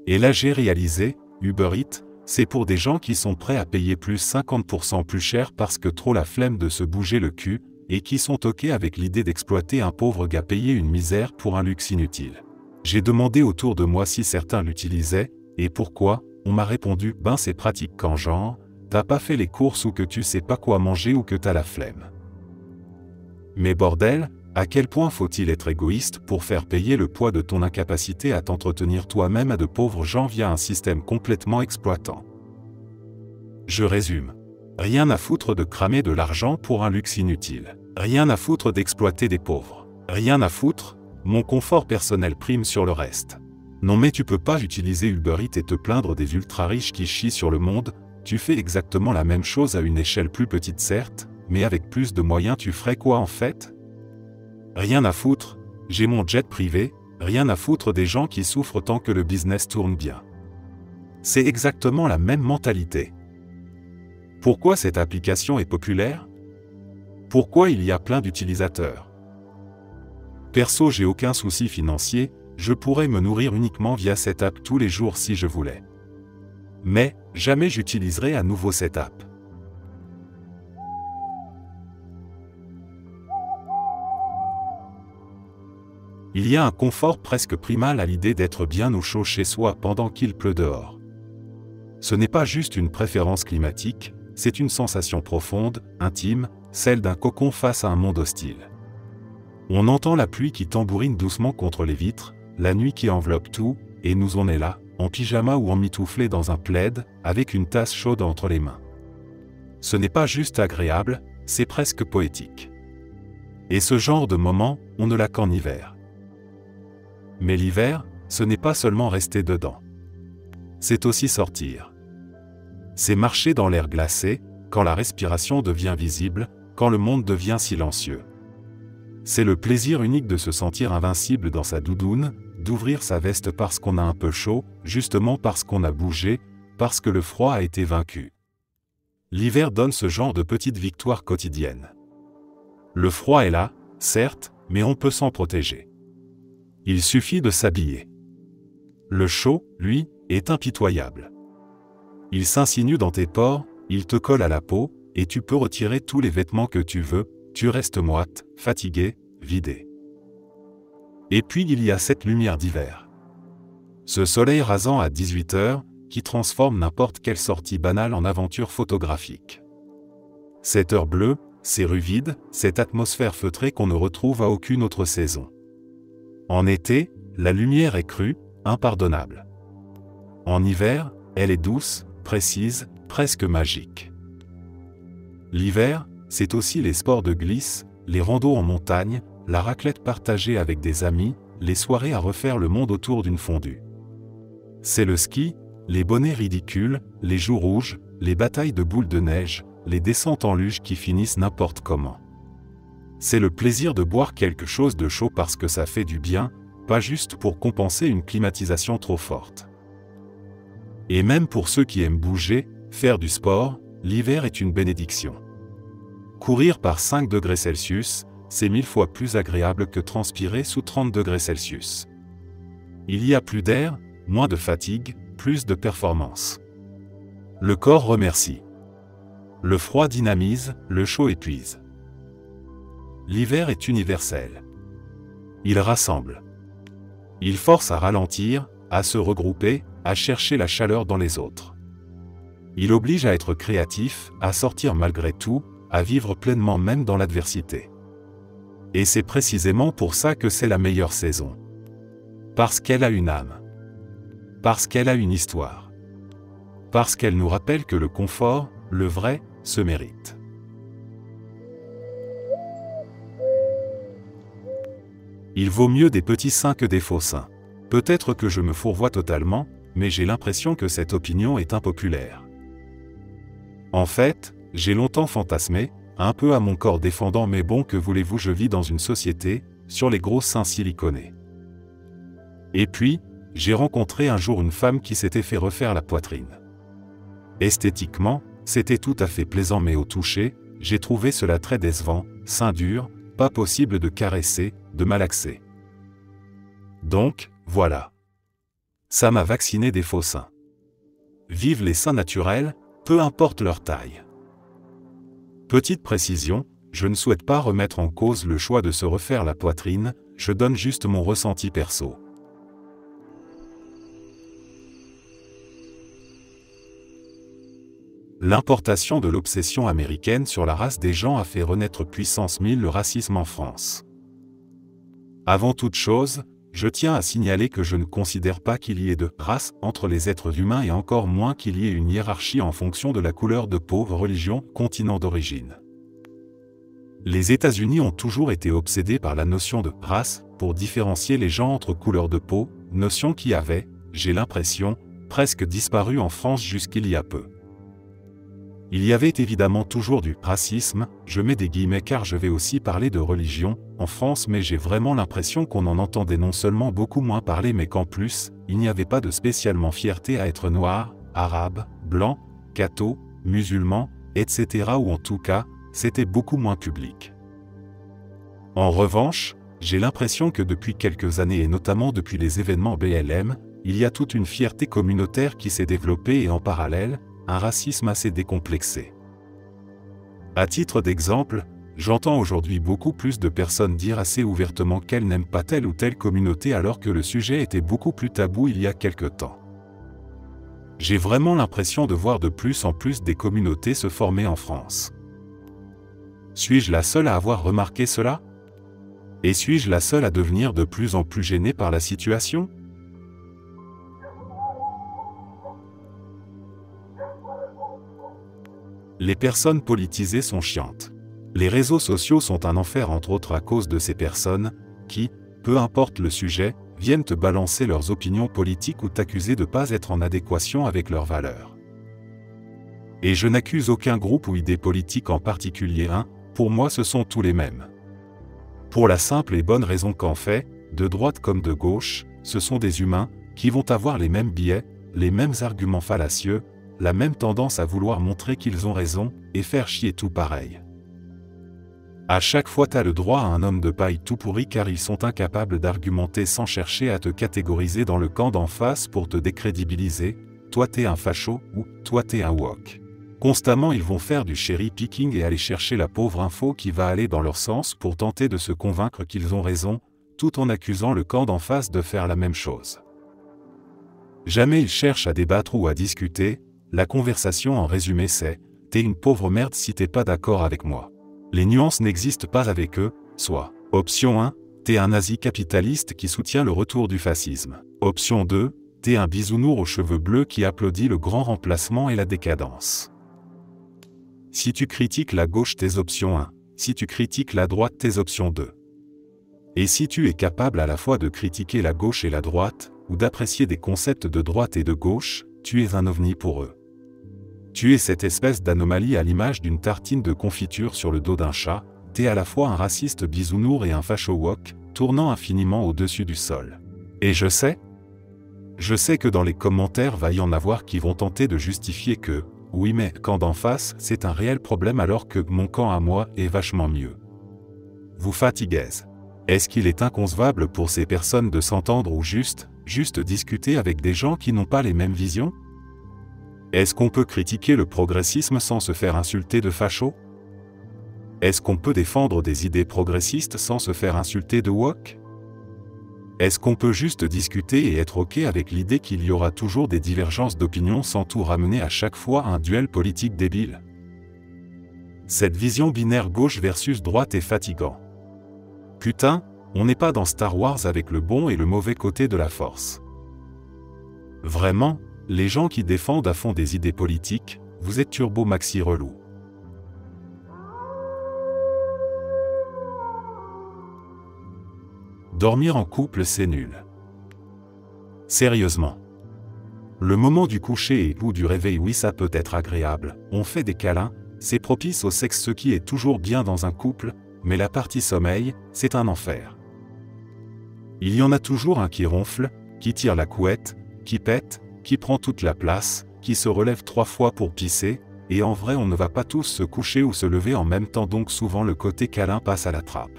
Et là j'ai réalisé, Uber Eats, c'est pour des gens qui sont prêts à payer plus 50% plus cher parce que trop la flemme de se bouger le cul, et qui sont ok avec l'idée d'exploiter un pauvre gars payé une misère pour un luxe inutile. J'ai demandé autour de moi si certains l'utilisaient, et pourquoi, on m'a répondu, ben c'est pratique quand genre, t'as pas fait les courses ou que tu sais pas quoi manger ou que t'as la flemme. Mais bordel, à quel point faut-il être égoïste pour faire payer le poids de ton incapacité à t'entretenir toi-même à de pauvres gens via un système complètement exploitant. Je résume. Rien à foutre de cramer de l'argent pour un luxe inutile. Rien à foutre d'exploiter des pauvres. Rien à foutre, mon confort personnel prime sur le reste. Non mais tu peux pas utiliser Uber Eats et te plaindre des ultra-riches qui chient sur le monde, tu fais exactement la même chose à une échelle plus petite certes, mais avec plus de moyens tu ferais quoi en fait? Rien à foutre, j'ai mon jet privé, rien à foutre des gens qui souffrent tant que le business tourne bien. C'est exactement la même mentalité. Pourquoi cette application est populaire? Pourquoi il y a plein d'utilisateurs? Perso, j'ai aucun souci financier, je pourrais me nourrir uniquement via cette app tous les jours si je voulais. Mais, jamais j'utiliserai à nouveau cette app. Il y a un confort presque primal à l'idée d'être bien au chaud chez soi pendant qu'il pleut dehors. Ce n'est pas juste une préférence climatique, c'est une sensation profonde, intime, celle d'un cocon face à un monde hostile. On entend la pluie qui tambourine doucement contre les vitres, la nuit qui enveloppe tout, et nous on est là, en pyjama ou emmitouflé dans un plaid, avec une tasse chaude entre les mains. Ce n'est pas juste agréable, c'est presque poétique. Et ce genre de moment, on ne l'a qu'en hiver. Mais l'hiver, ce n'est pas seulement rester dedans. C'est aussi sortir. C'est marcher dans l'air glacé, quand la respiration devient visible, quand le monde devient silencieux. C'est le plaisir unique de se sentir invincible dans sa doudoune, d'ouvrir sa veste parce qu'on a un peu chaud, justement parce qu'on a bougé, parce que le froid a été vaincu. L'hiver donne ce genre de petites victoires quotidiennes. Le froid est là, certes, mais on peut s'en protéger. Il suffit de s'habiller. Le chaud, lui, est impitoyable. Il s'insinue dans tes pores, il te colle à la peau, et tu peux retirer tous les vêtements que tu veux, tu restes moite, fatigué, vidé. Et puis il y a cette lumière d'hiver. Ce soleil rasant à 18h, qui transforme n'importe quelle sortie banale en aventure photographique. Cette heure bleue, ces rues vides, cette atmosphère feutrée qu'on ne retrouve à aucune autre saison. En été, la lumière est crue, impardonnable. En hiver, elle est douce, précise, presque magique. L'hiver, c'est aussi les sports de glisse, les randos en montagne, la raclette partagée avec des amis, les soirées à refaire le monde autour d'une fondue. C'est le ski, les bonnets ridicules, les joues rouges, les batailles de boules de neige, les descentes en luge qui finissent n'importe comment. C'est le plaisir de boire quelque chose de chaud parce que ça fait du bien, pas juste pour compenser une climatisation trop forte. Et même pour ceux qui aiment bouger, faire du sport, l'hiver est une bénédiction. Courir par 5 degrés Celsius, c'est 1000 fois plus agréable que transpirer sous 30 degrés Celsius. Il y a plus d'air, moins de fatigue, plus de performance. Le corps remercie. Le froid dynamise, le chaud épuise. L'hiver est universel. Il rassemble. Il force à ralentir, à se regrouper, à chercher la chaleur dans les autres. Il oblige à être créatif, à sortir malgré tout, à vivre pleinement même dans l'adversité. Et c'est précisément pour ça que c'est la meilleure saison. Parce qu'elle a une âme. Parce qu'elle a une histoire. Parce qu'elle nous rappelle que le confort, le vrai, se mérite. Il vaut mieux des petits seins que des faux seins. Peut-être que je me fourvoie totalement, mais j'ai l'impression que cette opinion est impopulaire. En fait, j'ai longtemps fantasmé, un peu à mon corps défendant, mais bon, que voulez-vous, je vis dans une société, sur les gros seins siliconés. Et puis, j'ai rencontré un jour une femme qui s'était fait refaire la poitrine. Esthétiquement, c'était tout à fait plaisant, mais au toucher, j'ai trouvé cela très décevant, seins durs, pas possible de caresser, de malaxer. Donc, voilà. Ça m'a vacciné des faux seins. Vive les seins naturels, peu importe leur taille. Petite précision, je ne souhaite pas remettre en cause le choix de se refaire la poitrine, je donne juste mon ressenti perso. L'importation de l'obsession américaine sur la race des gens a fait renaître puissance 1000 le racisme en France. Avant toute chose, je tiens à signaler que je ne considère pas qu'il y ait de race entre les êtres humains et encore moins qu'il y ait une hiérarchie en fonction de la couleur de peau, religion, continent d'origine. Les États-Unis ont toujours été obsédés par la notion de race pour différencier les gens entre couleurs de peau, notion qui avait, j'ai l'impression, presque disparu en France jusqu'il y a peu. Il y avait évidemment toujours du racisme, je mets des guillemets car je vais aussi parler de religion, en France, mais j'ai vraiment l'impression qu'on en entendait non seulement beaucoup moins parler, mais qu'en plus, il n'y avait pas de spécialement fierté à être noir, arabe, blanc, catho, musulman, etc. ou en tout cas, c'était beaucoup moins public. En revanche, j'ai l'impression que depuis quelques années et notamment depuis les événements BLM, il y a toute une fierté communautaire qui s'est développée et en parallèle, un racisme assez décomplexé. À titre d'exemple, j'entends aujourd'hui beaucoup plus de personnes dire assez ouvertement qu'elles n'aiment pas telle ou telle communauté alors que le sujet était beaucoup plus tabou il y a quelque temps. J'ai vraiment l'impression de voir de plus en plus des communautés se former en France. Suis-je la seule à avoir remarqué cela? Et suis-je la seule à devenir de plus en plus gênée par la situation? Les personnes politisées sont chiantes. Les réseaux sociaux sont un enfer entre autres à cause de ces personnes qui, peu importe le sujet, viennent te balancer leurs opinions politiques ou t'accuser de ne pas être en adéquation avec leurs valeurs. Et je n'accuse aucun groupe ou idée politique en particulier, pour moi ce sont tous les mêmes. Pour la simple et bonne raison qu'en fait, de droite comme de gauche, ce sont des humains qui vont avoir les mêmes biais, les mêmes arguments fallacieux, la même tendance à vouloir montrer qu'ils ont raison et faire chier tout pareil. À chaque fois t'as le droit à un homme de paille tout pourri car ils sont incapables d'argumenter sans chercher à te catégoriser dans le camp d'en face pour te décrédibiliser, toi t'es un facho ou toi t'es un woke. Constamment ils vont faire du cherry picking et aller chercher la pauvre info qui va aller dans leur sens pour tenter de se convaincre qu'ils ont raison, tout en accusant le camp d'en face de faire la même chose. Jamais ils cherchent à débattre ou à discuter, la conversation en résumé c'est « t'es une pauvre merde si t'es pas d'accord avec moi ». Les nuances n'existent pas avec eux, soit option 1, t'es un nazi capitaliste qui soutient le retour du fascisme. Option 2, t'es un bisounours aux cheveux bleus qui applaudit le grand remplacement et la décadence. Si tu critiques la gauche, t'es option 1, si tu critiques la droite, t'es option 2. Et si tu es capable à la fois de critiquer la gauche et la droite, ou d'apprécier des concepts de droite et de gauche, tu es un ovni pour eux. Tu es cette espèce d'anomalie à l'image d'une tartine de confiture sur le dos d'un chat, t'es à la fois un raciste bisounours et un facho woke, tournant infiniment au-dessus du sol. Et je sais que dans les commentaires va y en avoir qui vont tenter de justifier que, oui mais, camp d'en face, c'est un réel problème alors que mon camp à moi est vachement mieux. Vous fatiguez. Est-ce qu'il est inconcevable pour ces personnes de s'entendre ou juste discuter avec des gens qui n'ont pas les mêmes visions? Est-ce qu'on peut critiquer le progressisme sans se faire insulter de facho? Est-ce qu'on peut défendre des idées progressistes sans se faire insulter de woke? Est-ce qu'on peut juste discuter et être ok avec l'idée qu'il y aura toujours des divergences d'opinion sans tout ramener à chaque fois à un duel politique débile? Cette vision binaire gauche versus droite est fatigant. Putain, on n'est pas dans Star Wars avec le bon et le mauvais côté de la force. Vraiment, les gens qui défendent à fond des idées politiques, vous êtes turbo maxi relou. Dormir en couple c'est nul. Sérieusement. Le moment du coucher ou du réveil oui ça peut être agréable, on fait des câlins, c'est propice au sexe ce qui est toujours bien dans un couple, mais la partie sommeil, c'est un enfer. Il y en a toujours un qui ronfle, qui tire la couette, qui pète, qui prend toute la place, qui se relève 3 fois pour pisser, et en vrai on ne va pas tous se coucher ou se lever en même temps donc souvent le côté câlin passe à la trappe.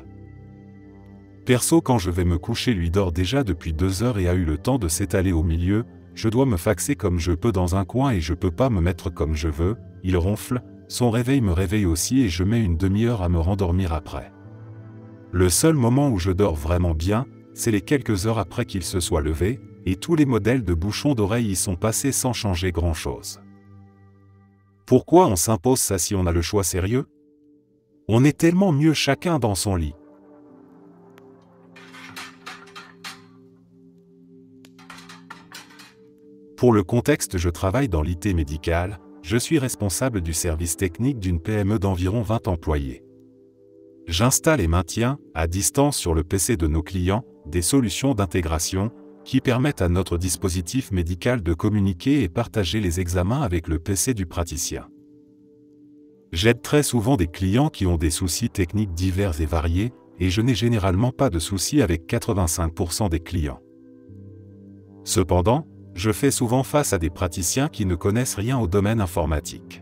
Perso quand je vais me coucher lui dort déjà depuis 2 heures et a eu le temps de s'étaler au milieu, je dois me faxer comme je peux dans un coin et je peux pas me mettre comme je veux, il ronfle, son réveil me réveille aussi et je mets une demi-heure à me rendormir après. Le seul moment où je dors vraiment bien, c'est les quelques heures après qu'il se soit levé, et tous les modèles de bouchons d'oreilles y sont passés sans changer grand-chose. Pourquoi on s'impose ça si on a le choix sérieux? On est tellement mieux chacun dans son lit. Pour le contexte, je travaille dans l'IT médical, je suis responsable du service technique d'une PME d'environ 20 employés. J'installe et maintiens, à distance sur le PC de nos clients, des solutions d'intégration, qui permettent à notre dispositif médical de communiquer et partager les examens avec le PC du praticien. J'aide très souvent des clients qui ont des soucis techniques divers et variés, et je n'ai généralement pas de soucis avec 85% des clients. Cependant, je fais souvent face à des praticiens qui ne connaissent rien au domaine informatique.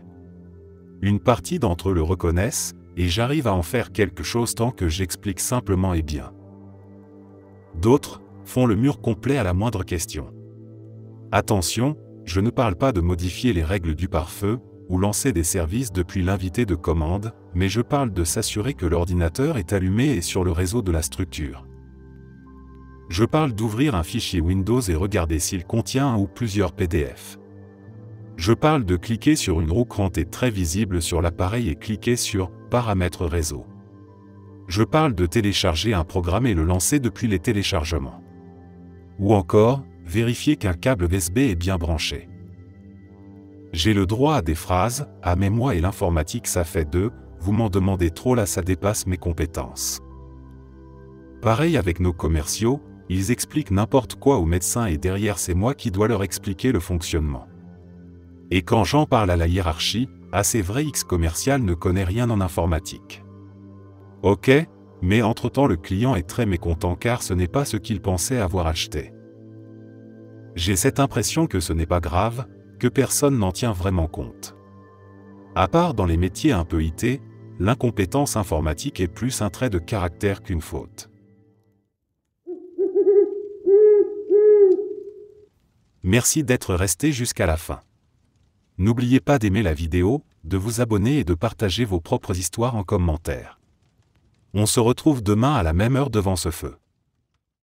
Une partie d'entre eux le reconnaissent, et j'arrive à en faire quelque chose tant que j'explique simplement et bien. D'autres font le mur complet à la moindre question. Attention, je ne parle pas de modifier les règles du pare-feu, ou lancer des services depuis l'invité de commande, mais je parle de s'assurer que l'ordinateur est allumé et sur le réseau de la structure. Je parle d'ouvrir un fichier Windows et regarder s'il contient un ou plusieurs PDF. Je parle de cliquer sur une roue crantée très visible sur l'appareil et cliquer sur « Paramètres réseau ». Je parle de télécharger un programme et le lancer depuis les téléchargements. Ou encore, vérifier qu'un câble USB est bien branché. J'ai le droit à des phrases, ah mais moi et l'informatique ça fait deux, vous m'en demandez trop là ça dépasse mes compétences. Pareil avec nos commerciaux, ils expliquent n'importe quoi aux médecins et derrière c'est moi qui dois leur expliquer le fonctionnement. Et quand j'en parle à la hiérarchie, ah c'est vrai X commercial ne connaît rien en informatique. Ok, mais entre-temps le client est très mécontent car ce n'est pas ce qu'il pensait avoir acheté. J'ai cette impression que ce n'est pas grave, que personne n'en tient vraiment compte. À part dans les métiers un peu IT, l'incompétence informatique est plus un trait de caractère qu'une faute. Merci d'être resté jusqu'à la fin. N'oubliez pas d'aimer la vidéo, de vous abonner et de partager vos propres histoires en commentaire. On se retrouve demain à la même heure devant ce feu.